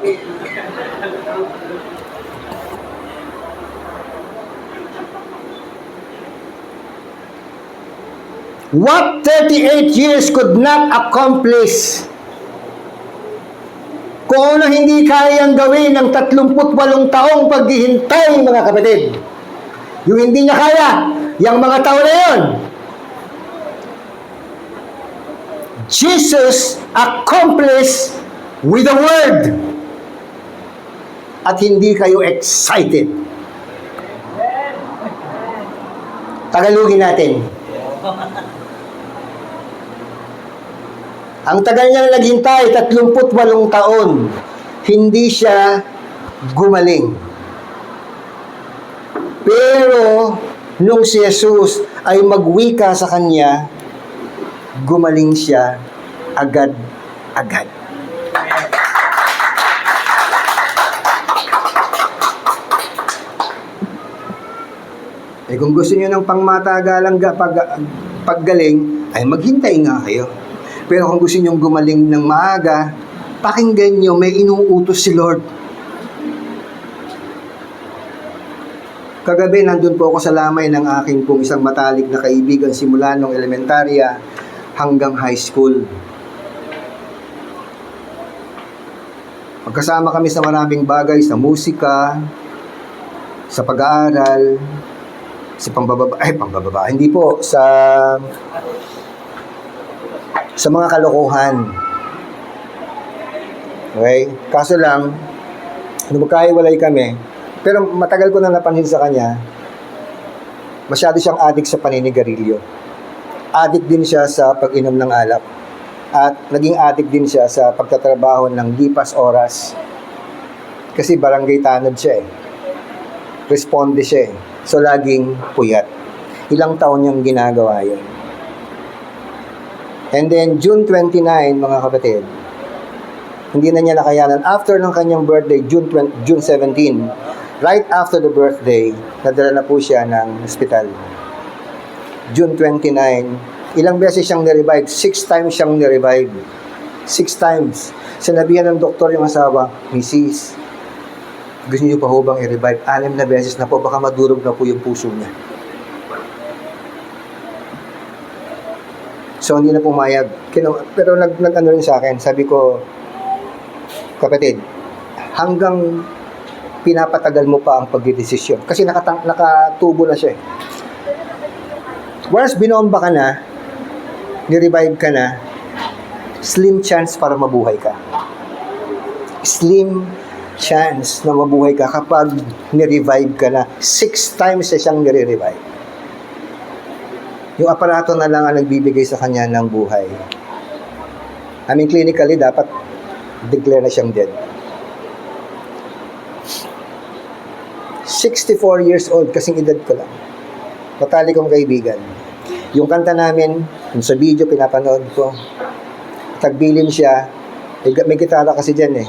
What 38 years could not accomplish? Kung ano hindi kayang gawin ng 38 taong paghihintay, mga kapatid. Yung hindi niya kaya, yung mga tao na yun. Jesus accomplished with the word. At hindi kayo excited. Tagalogin natin. Ang tagal niyang naghintay, 38 taon, hindi siya gumaling. Pero, nung si Jesus ay magwika sa kanya, gumaling siya agad-agad. Kung gusto niyo ng pangmatagalang paggaling, ay maghintay nga kayo. Pero kung gusto niyong gumaling ng maaga, pakinggan niyo, may inuutos si Lord. Kagabi, nandun po ako sa lamay ng aking pong isang matalik na kaibigan simula nung elementarya hanggang high school. Magkasama kami sa maraming bagay, sa musika, sa pag-aaral, sa pangbababa, hindi po, sa mga kalokohan. Okay? Kaso lang, magkahiwalay kami, pero matagal ko na napansin sa kanya, masyado siyang addict sa paninigarilyo. Addict din siya sa pag-inom ng alak. At naging addict din siya sa pagtatrabaho ng lipas oras. Kasi barangay tanod siya eh. Responde siya eh. So laging puyat. Ilang taon niyang ginagawa yun. And then June 29, mga kapatid, hindi na niya nakayanan. After ng kanyang birthday, June 17, right after the birthday, nadala na po siya ng hospital. June 29, ilang beses siyang nirevive? 6 times siyang nirevive. 6 times. Sinabihan ng doktor yung asawa, Mrs., gusto niyo pa ho bang i-revive? 6 na beses na po, baka madurog na po yung puso niya. So, hindi na pumayag. Pero nag-ano rin sa akin, sabi ko, kapatid, hanggang pinapatagal mo pa ang pagdidesisyon. Kasi nakatubo na siya eh. Once binomba ka na, ni-revive ka na, slim chance para mabuhay ka. Slim chance na mabuhay ka kapag ni-revive ka na. 6 times na siyang nire-revive. Yung aparato na lang ang nagbibigay sa kanya ng buhay. I mean, clinically, dapat declare na siyang dead. 64 years old, kasing edad ko lang. Patali kong kaibigan. Yung kanta namin, yung sa video pinapanood ko, tagbilin siya, may gitara kasi dyan eh.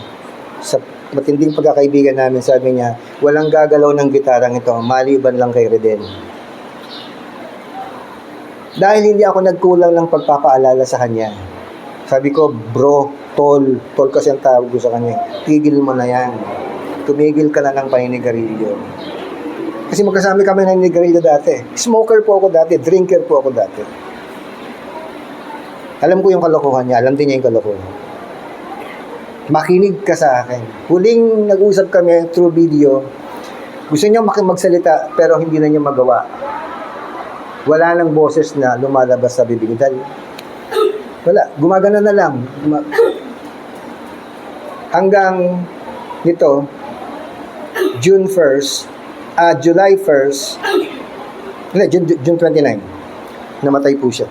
Sa matinding pagkakaibigan namin, sabi niya, walang gagalaw ng gitarang ito, maliban lang kay Reden. Dahil hindi ako nagkulang ng pagpapaalala sa kanya. Sabi ko, bro, tol kasi ang tawag ko sa kanya. Tigil mo na yan. Tumigil ka na ng paninigarilyo. Kasi magkasama kami ng ninigarilyo dati. Smoker po ako dati, drinker po ako dati. Alam ko yung kalokohan niya, alam din niya yung kalokohan. Makinig ka sa akin. Huling nag-usap kami through video, gusto niya magsalita pero hindi na niya magawa. Wala nang boses na lumalabas sa bibig. Wala, gumagana na lang. Hanggang nito, July 1st, June 29, namatay po siya.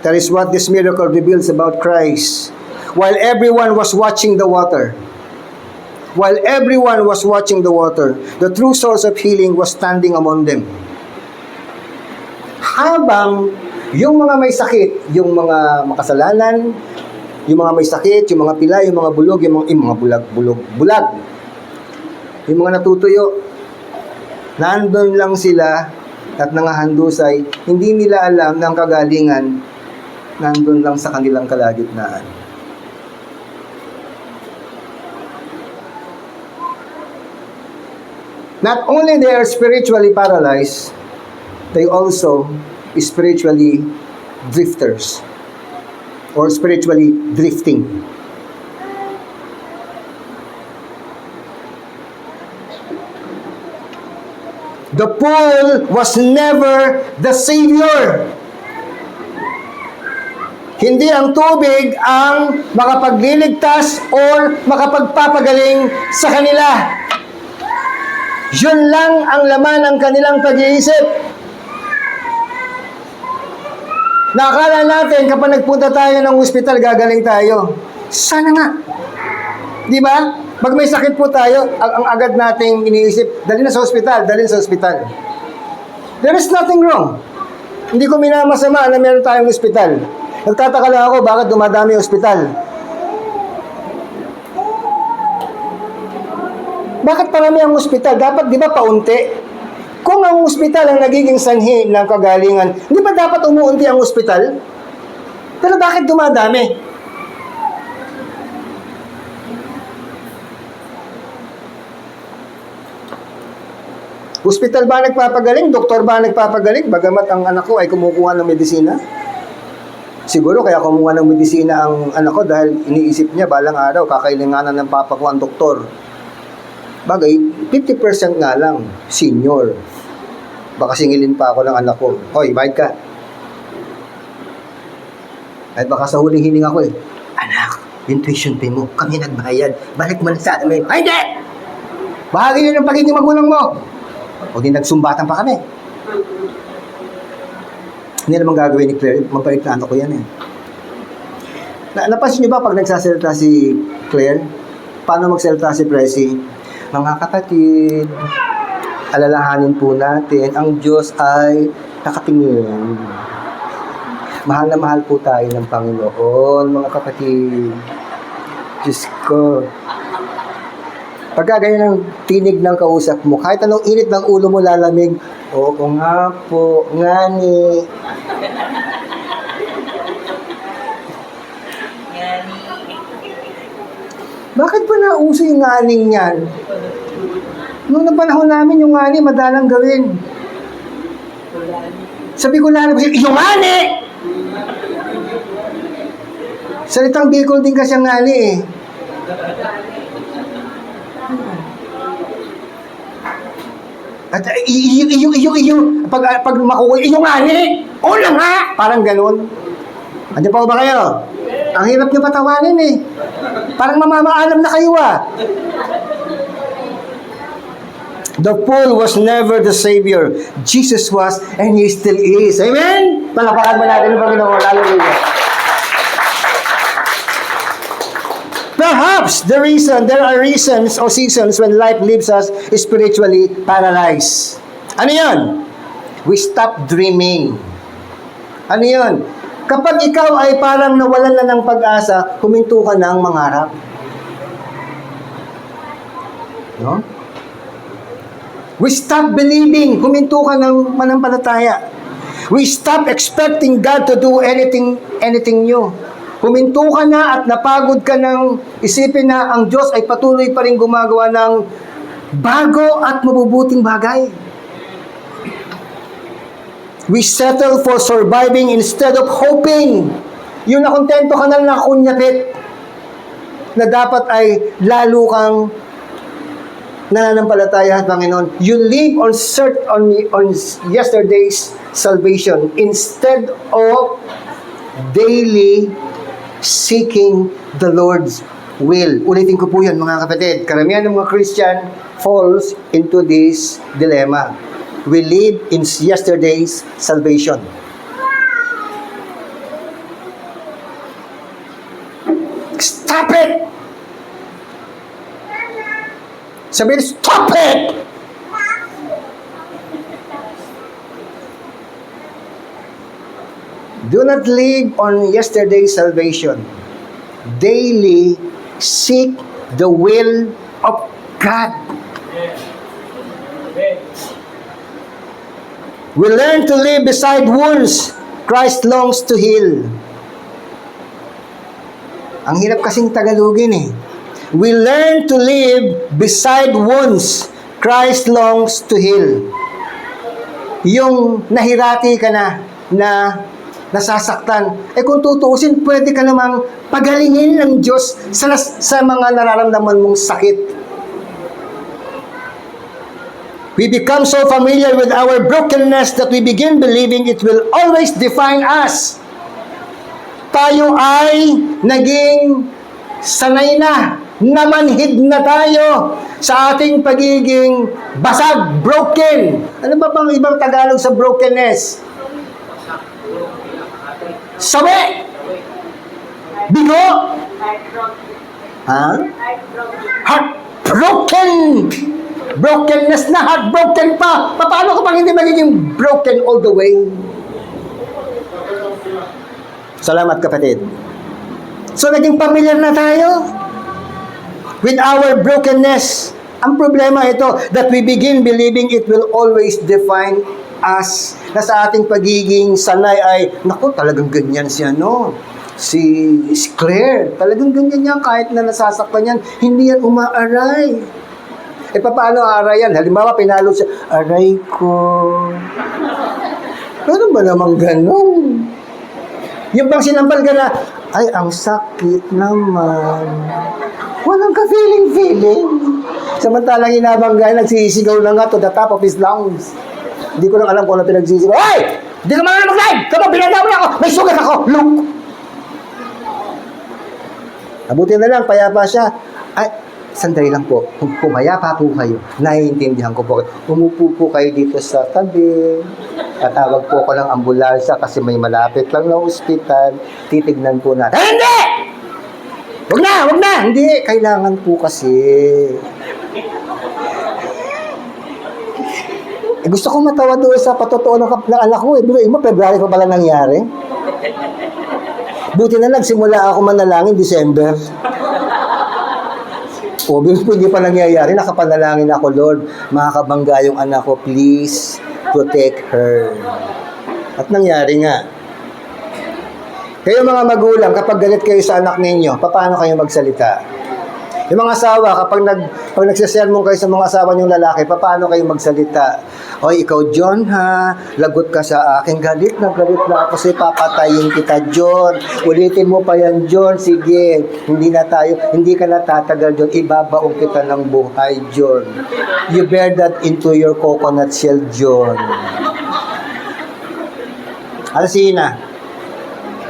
That is what this miracle reveals about Christ. While everyone was watching the water, the true source of healing was standing among them. Habang yung mga may sakit, yung mga makasalanan, yung mga may sakit, yung mga pilay, yung mga bulog, yung mga bulag, yung mga natutuyo, nandun lang sila at nangahandusay, hindi nila alam ng kagalingan, nandun lang sa kanilang kalagitnaan. Not only they are spiritually paralyzed, they also spiritually drifters or spiritually drifting. The pool was never the Savior. Hindi ang tubig ang makapagliligtas or makapagpapagaling sa kanila. Yun lang ang laman ng kanilang pag-iisip. Nakakala natin kapag nagpunta tayo ng ospital, gagaling tayo. Sana nga. Di ba? Pag may sakit po tayo, ang agad nating iniisip, dalhin sa ospital. There is nothing wrong. Hindi ko minamasama na meron tayong ospital. Nagtataka lang ako, bakit dumadami yung ospital? Bakit parami ang ospital? Dapat, di ba, paunti? Kung ang ospital ang nagiging sanhi ng kagalingan, hindi ba dapat umuunti ang ospital? Pero bakit dumadami? Ospital ba nagpapagaling? Doktor ba nagpapagaling? Bagamat ang anak ko ay kumukuha ng medisina? Siguro kaya kumuha ng medisina ang anak ko dahil iniisip niya balang araw kakailanganan ng papa ko ang doktor. Bagay, 50% nga lang, senior. Baka singilin pa ako ng anak ko. Hoy, bayad ka. At baka sa huling hininga ko anak, yung tuition fee mo, kami nagbayad. Balik mo na sa amin. Ay, hindi! Bahagi yun ng pagiging magulang mo. O di nagsumbatan pa kami. Hindi naman gagawin ni Claire. Mabait na anak ko yan eh. Napansin niyo ba pag nagsasalita si Claire? Paano magsalita si Presi? Mga kapatid, alalahanin po natin, ang Diyos ay nakatingin. Mahal na mahal po tayo ng Panginoon, mga kapatid. Diyos ko. Pagka ganyan ang tinig ng kausap mo, kahit anong init ng ulo mo lalamig, oo nga po, ngani. Bakit pa nauso yung nganing yan? Noong panahon namin, yung ngani, madalang gawin. Sa Bicolano, yung ngani! Salitang Bicol din kasi ang ngani eh. At pag makukuha, yung ngani! O lang nga! Parang ganun. Ano pa ba kayo? Ang hirap nyo patawanin eh. Parang mamamaalam na kayo ah. The fool was never the Savior. Jesus was, and He still is. Amen? Palapakan mo natin ang Panginoon. Hallelujah. Perhaps there are reasons or seasons when life leaves us spiritually paralyzed. Ano yan? We stop dreaming. Ano yan? Kapag ikaw ay parang nawalan na ng pag-asa, huminto ka ng mangarap. No? We stop believing. Huminto ka ng manampalataya. We stop expecting God to do anything new. Huminto ka na at napagod ka ng isipin na ang Diyos ay patuloy pa rin gumagawa ng bago at mabubuting bagay. We settle for surviving instead of hoping. Yung nakontento ka na nakunyapit na dapat ay lalo kang nananampalataya, Panginoon. You live on yesterday's salvation instead of daily seeking the Lord's will. Ulitin ko po yan, mga kapatid. Karamihan ng mga Christian falls into this dilemma. We live in yesterday's salvation. Stop it! Sabihin, stop it! Do not live on yesterday's salvation. Daily seek the will of God. We learn to live beside wounds Christ longs to heal. Ang hirap kasing Tagalogin eh. We learn to live beside wounds Christ longs to heal. Yung nahirati ka na nasasaktan, kung tutuusin, pwede ka namang pagalingin ng Diyos sa mga nararamdaman mong sakit. We become so familiar with our brokenness that we begin believing it will always define us. Tayo ay naging sanay na, namanhid na tayo sa ating pagiging basag, broken. Ano ba bang ibang Tagalog sa brokenness? Sabi! Bigo! Ha? Heartbroken! Brokenness na, heartbroken pa! Paano ka pang hindi magiging broken all the way? Salamat, kapatid. So, naging familiar na tayo with our brokenness. Ang problema ito, that we begin believing it will always define us. Na sa ating pagiging sanay ay, naku, talagang ganyan siya, no? Si Claire, talagang ganyan niya kahit na nasasaktan yan, hindi yan umaaray. Paano aray yan? Halimbawa, pinalo siya, aray ko. Ano ba namang ganun? Yung bang sinampal ka na, ay, ang sakit naman. Walang ka-feeling. Samantalang inabangga, nagsisigaw na nga to the top of his lungs. Hindi ko lang alam kung ano pinagsisigaw. Ay! Hindi ka mga mag-live! Kapag pinagawa na ako, may sugat ako! Look! Abuti na lang, payapa siya. Ay, sandali lang po. Kung pumayapa po kayo, naiintindihan ko po. Umupo po kayo dito sa tabi. Tatawag po ko ng ambulansya kasi may malapit lang na ospital. Titignan po natin. Hindi! Wag na! Hindi, kailangan po kasi. Gusto ko matawa doon sa patotoo ng anak ko. Biluin mo, February pa pala nangyari. Buti na lang, simula ako manalangin, December. O, hindi pa nangyayari, nakapanalangin ako, Lord, makakabangga yung anak ko, please protect her. At nangyari nga. Kayo mga magulang, kapag galit kayo sa anak ninyo, paano kayo magsalita? Yung mga asawa, pag nagsisermon kayo sa mga asawa niyong lalaki, paano kayo magsalita? Oy, ikaw John ha, lagot ka sa akin. Galit na ako kasi papatayin kita John. Ulitin mo pa yan John, sige. Hindi ka na tatagal John. Ibabaong kita ng buhay John. You bear that into your coconut shell John. Ano si Ina?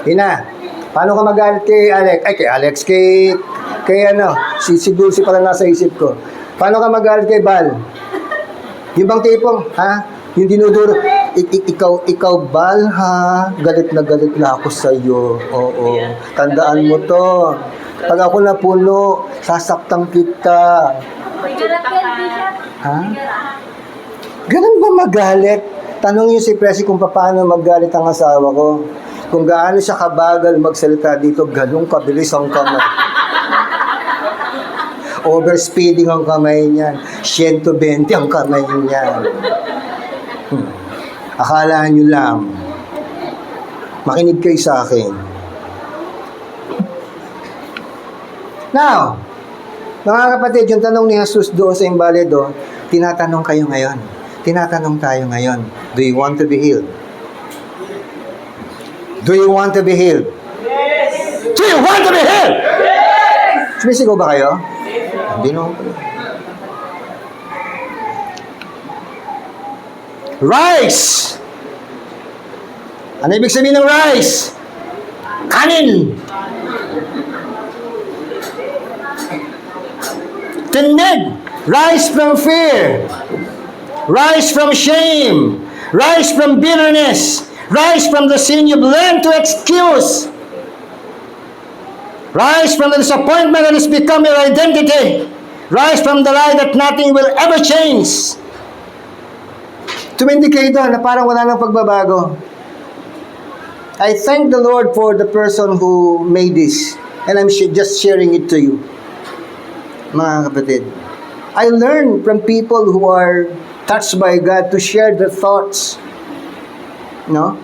Ina, paano ka magalit kay Alex? Ay, kay Alex, kay ano, si Dulce pala nasa isip ko. Paano ka magalit kay Bal? Yung bang tipong, ha? Yung dinuduro, ikaw Bal, ha? Galit na ako sa'yo. Oo. Tandaan mo to. Pag ako napuno, sasaktan kita. Ha? Ganun ba magalit? Tanong niyo si Presi kung paano magalit ang asawa ko. Kung gaano siya kabagal magsalita dito, ganun kabilis ang kamay. Overspeeding ang kamay niyan. 120 ang kamay niyan. Akala nyo lang. Makinig kayo sa akin. Now, mga kapatid, yung tanong ni Jesus doon sa imbaledo, tinatanong kayo ngayon. Tinatanong tayo ngayon, do you want to be healed? Do you want to be healed? Yes! Do you want to be healed? Yes! Sumisigaw ba kayo? Hindi naman pala. Rice! Ano ibig sabihin ng rice? Kanin! Tinig! Rise from fear! Rise from shame! Rise from bitterness! Rise from the sin you've learned to excuse! Rise from the disappointment that has become your identity! Rise from the lie that nothing will ever change! Tumindi kayo doon na parang wala nang pagbabago. I thank the Lord for the person who made this, and I'm just sharing it to you. Mga kapatid, I learn from people who are touched by God to share their thoughts. No?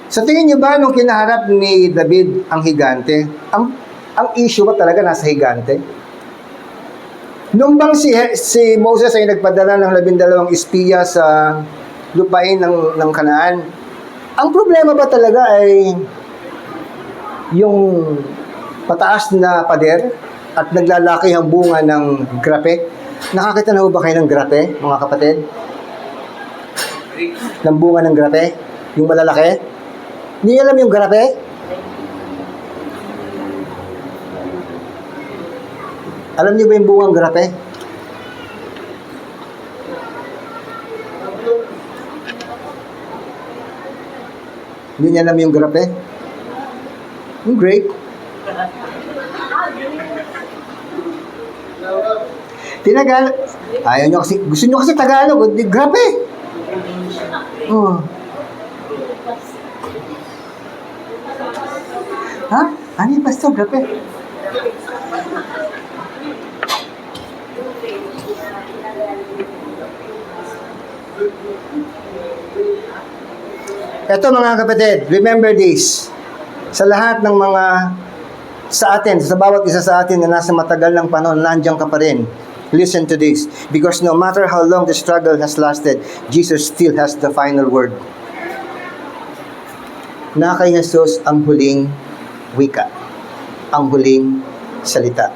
Sa tingin niyo ba nung kinaharap ni David ang higante, ang issue ba talaga nasa higante? Nung bang si Moses ay nagpadala ng 12 espiya sa lupain ng Kanaan, ang problema ba talaga ay yung pataas na pader at naglalaki ang bunga ng grape? Nakakita na ba kayo ng grape, mga kapatid? Ng bunga ng grape? Yung malalaki? Hindi alam yung grape? Alam niyo ba yung bungang grape? Hindi niya alam yung grape? Yung grape? Tinagalog. Ayaw nyo kasi, gusto nyo kasi Tagalog. Di, grabe. Oh. Ha? Ano yung pastor? Grabe. Eto mga kapatid, remember this. Sa lahat ng mga sa atin, sa bawat isa sa atin na nasa matagal ng panahon, nandiyan ka pa rin. Listen to this. Because no matter how long the struggle has lasted, Jesus still has the final word. Na kay Jesus ang huling wika. Ang huling salita.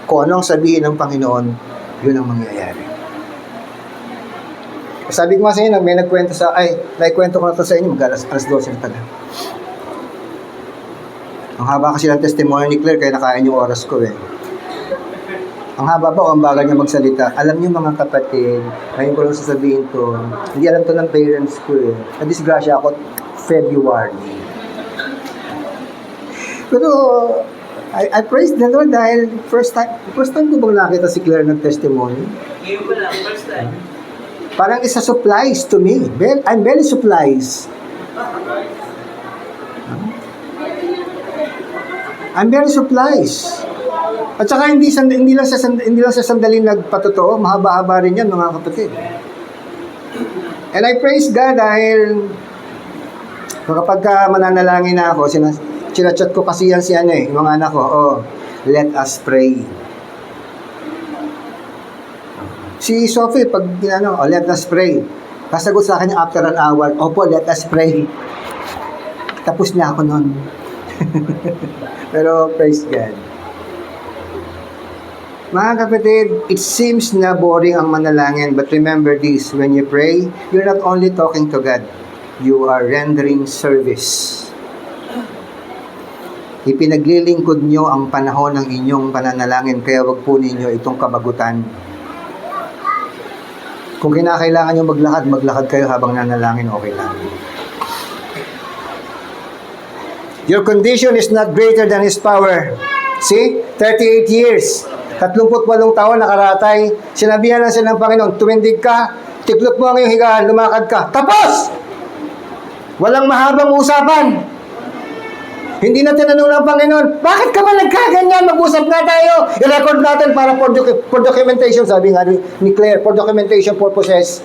Kung anong sabihin ng Panginoon, yun ang mangyayari. Sabi ko nga sa inyo, may nagkwento naikwento ko na ito sa inyo, mag-alas 12 na pala. Ang haba kasi ng testimony ni Claire, kaya nakain yung oras ko eh. Ang haba ba o ang bagal niya magsalita? Alam niyo mga kapatid, ngayon ko lang sasabihin to, hindi alam to ng parents ko eh. Nadisgrasya ako February. Pero, I praise the Lord dahil first time ko bang nakita si Claire ng testimony? Ngayon ko lang, first time. Parang isa supplies to me. I'm very supplies. I'm very supplies. At saka hindi lang sa sandali nagpatotoo, mahaba-haba rin yan mga kapatid. And I praise God dahil kapag mananalangin na ako, Chinachat ko kasi yan si yung mga anak ko. Oh, let us pray. Si Sophie, pag let us pray. Kasagot sa akin after an hour, opo, let us pray. Tapos na ako nun. Pero praise God. Mga kapatid, it seems na boring ang manalangin, but remember this, when you pray, you're not only talking to God, you are rendering service. Ipinaglilingkod nyo ang panahon ng inyong pananalangin, kaya wag po ninyo itong kabagutan. Kung kinakailangan nyo maglakad, maglakad kayo habang nanalangin, okay lang. Your condition is not greater than His power. See? 38 years. 38 taon nakaratay. Sinabihan na siya ng Panginoon, tumindig ka, tiklop mo ang iyong higaan, lumakad ka. Tapos! Walang mahabang usapan. Hindi na tinanong ng Panginoon, bakit ka ba nagkaganyan? Mag-usap nga tayo. I-record natin para for documentation, sabi nga ni Claire, for documentation purposes.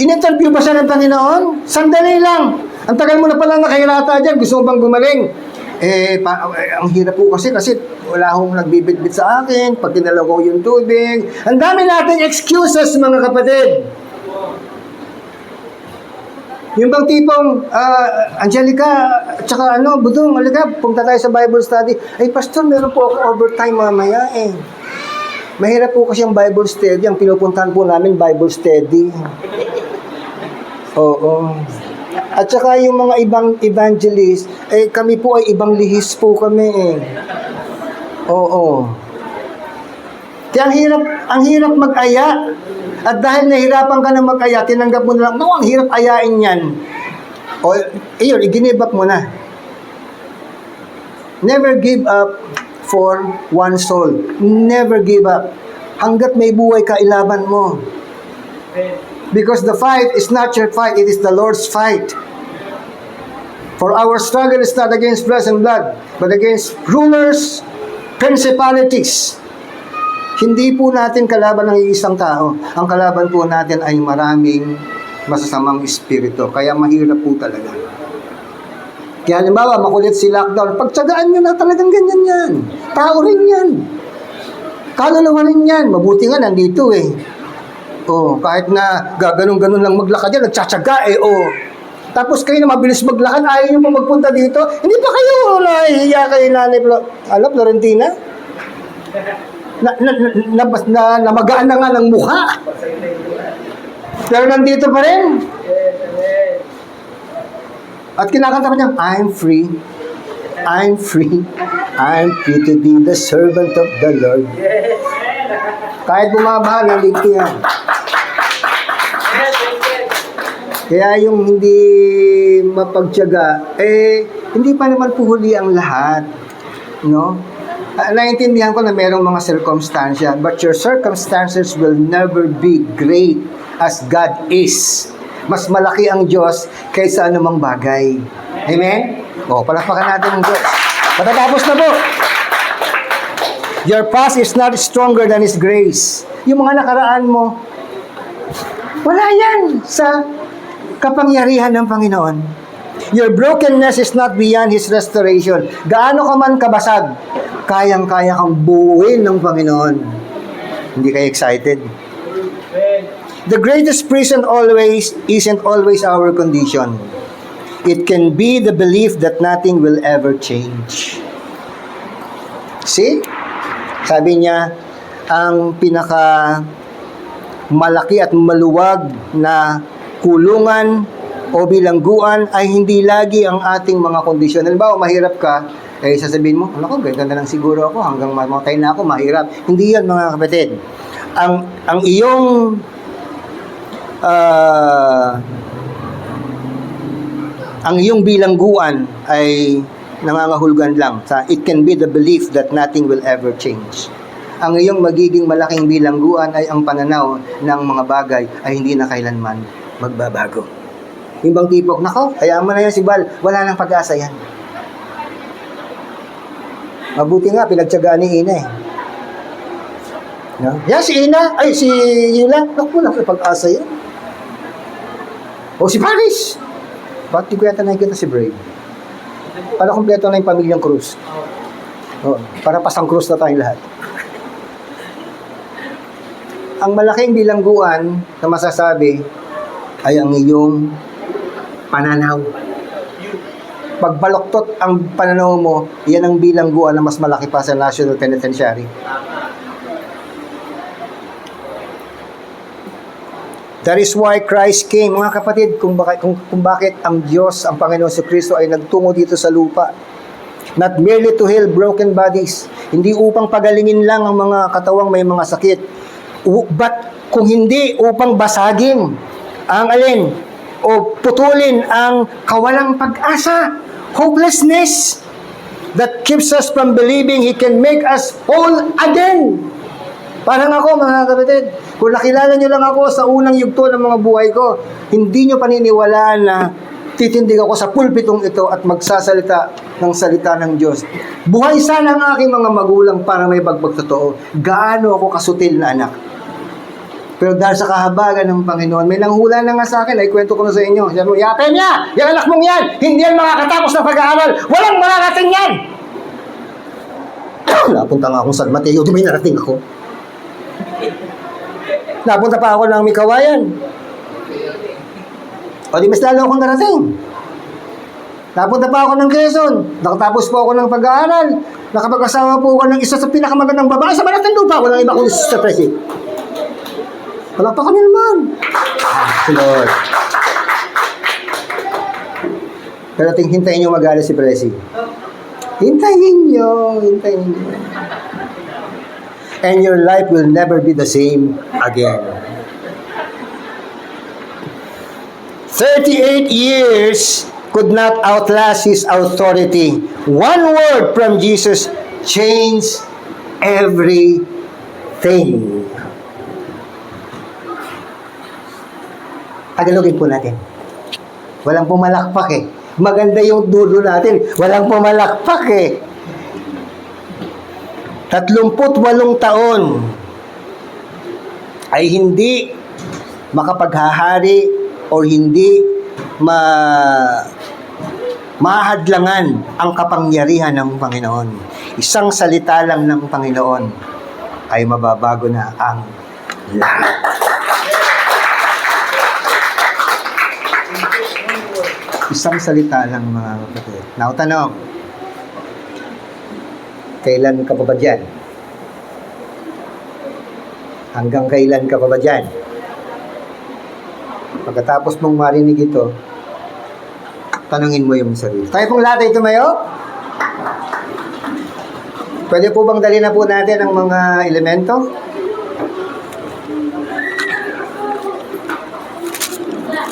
In-interview ba siya ng Panginoon? Sandali lang. Ang tagal mo na pala nakahirata dyan. Gusto mo bang gumaling? Ang hirap po kasi wala akong nagbibitbit sa akin. Pag tinalaw ko yung tubig. Ang dami nating excuses, mga kapatid. Yung bang tipong, Angelica, tsaka Budong, halika, punta tayo sa Bible study. Ay, Pastor, meron po ako overtime mamaya eh. Mahirap po kasi ang Bible study. Ang pinupuntahan po namin, Bible study. Oo. At saka yung mga ibang evangelist, kami po ay ibang lihis po kami eh. Oo. Kaya ang hirap mag-aya. At dahil nahirapan ka na mag-aya, tinanggap mo na lang, ang hirap ayain yan. O, iyon, i-give up mo na. Never give up for one soul. Never give up. Hanggat may buhay ka, ilaban mo. Because the fight is not your fight, it is the Lord's fight. For our struggle is not against flesh and blood, but against rulers, principalities. Hindi po natin kalaban ng isang tao. Ang kalaban po natin ay maraming masasamang espiritu. Kaya mahirap po talaga. Kaya halimbawa, makulit si lockdown. Pagtsagaan nyo na talagang ganyan yan. Tao rin yan. Kaluluwa rin yan. Mabuti nga nandito eh. Oh, kahit na gaganong-ganon lang maglakad yan, nagtsatsaga eh. Oh. Tapos kayo na mabilis maglakad, ayaw nyo pa magpunta dito. Hindi pa kayo nahihiya kay Nanay Florentina? Namagaan na nga ng mukha. Pero nandito pa rin. At kinakanta pa niya, I'm free. I'm free. I'm free to be the servant of the Lord. Kahit bumabaha, nandito yan. Kaya yung hindi mapagtiyaga, hindi pa naman puhuli ang lahat. No? Naintindihan ko na merong mga circumstansya, but your circumstances will never be great as God is. Mas malaki ang Diyos kaysa anumang bagay. Amen? O, palakpakan natin ang Diyos. Matatapos na po. Your past is not stronger than His grace. Yung mga nakaraan mo, wala yan sa kapangyarihan ng Panginoon. Your brokenness is not beyond His restoration. Gaano ka man kabasag, kayang-kaya kang buuin ng Panginoon. Hindi kayo excited? The greatest prison isn't always our condition. It can be the belief that nothing will ever change. See? Sabi niya, ang pinaka malaki at maluwag na kulungan o bilangguan ay hindi lagi ang ating mga kondisyon. Halimbawa, mahirap ka, sasabihin mo, ganda lang siguro ako, hanggang mamatay na ako, mahirap. Hindi yan, mga kapatid. Ang iyong bilangguan ay nangangahulugan lang. It can be the belief that nothing will ever change. Ang iyong magiging malaking bilangguan ay ang pananaw ng mga bagay ay hindi na kailanman magbabago. Yung bang tipok, nako, hayaan mo na yan si Bal, wala nang pag-asa yan. Mabuti nga, pinagtsagaan ni Ina eh. No? Yan, si Ina, si Yula, naku, wala nang pag-asa yan. O si Paris, ba't di ko yata nakikita si Brave? Para kumpleto na yung pamilyang Cruz. Oh, para pasang Cruz na tayong lahat. Ang malaking bilangguan na masasabi ay ang iyong pananaw. Pag baloktot ang pananaw mo, yan ang bilangguan na mas malaki pa sa National Penitentiary. That is why Christ came. Mga kapatid, kung bakit ang Diyos, ang Panginoon si Kristo ay nagtungo dito sa lupa. Not merely to heal broken bodies. Hindi upang pagalingin lang ang mga katawang may mga sakit. But kung hindi upang basagin ang alin o putulin ang kawalang pag-asa, hopelessness that keeps us from believing He can make us whole again. Parang ako, mga kapatid, kung nakilala nyo lang ako sa unang yugto ng mga buhay ko, hindi nyo paniniwalaan na titindig ako sa pulpitong ito at magsasalita ng salita ng Diyos. Buhay sana ang aking mga magulang para may bagbag totoo. Gaano ako kasutil na anak. Pero dahil sa kahabagan ng Panginoon, may nanghula na nga sa akin, ay kwento ko na sa inyo. Sabi mo, yapin niya! Yung anak mong yan! Hindi yan makakatapos ng pag-aaral! Walang mararating yan! Napunta nga akong San Mateo, di may narating ako. Napunta pa ako ng Mikawayan. O di mas lalo akong narating. Napunta pa ako ng Quezon. Nakatapos po ako ng pag-aaral. Nakapag-asawa po ako ng isa sa pinakamagandang babae sa balat ng lupa. Walang iba kundi si Sister Presi. Palakpakan niyo naman. Lord. Pero hintayin niyo magalit si Presi. Hintayin niyo. Hintayin niyo. And your life will never be the same again. 38 years could not outlast His authority. One word from Jesus changed everything. Tagalogin po natin. Walang pumalakpak eh. Maganda yung dulo natin. Walang pumalakpak eh. 38 taon ay hindi makapaghahari o hindi mahadlangan ang kapangyarihan ng Panginoon. Isang salita lang ng Panginoon ay mababago na ang lahat. Isang salita lang, mga kapatid. Now, tanong. Kailan ka pa ba dyan? Hanggang kailan ka pa ba dyan? Pagkatapos mong marinig ito, tanungin mo yung sarili. Tayo pong lahat ay tumayo? Pwede po bang dali na po natin ang mga elemento?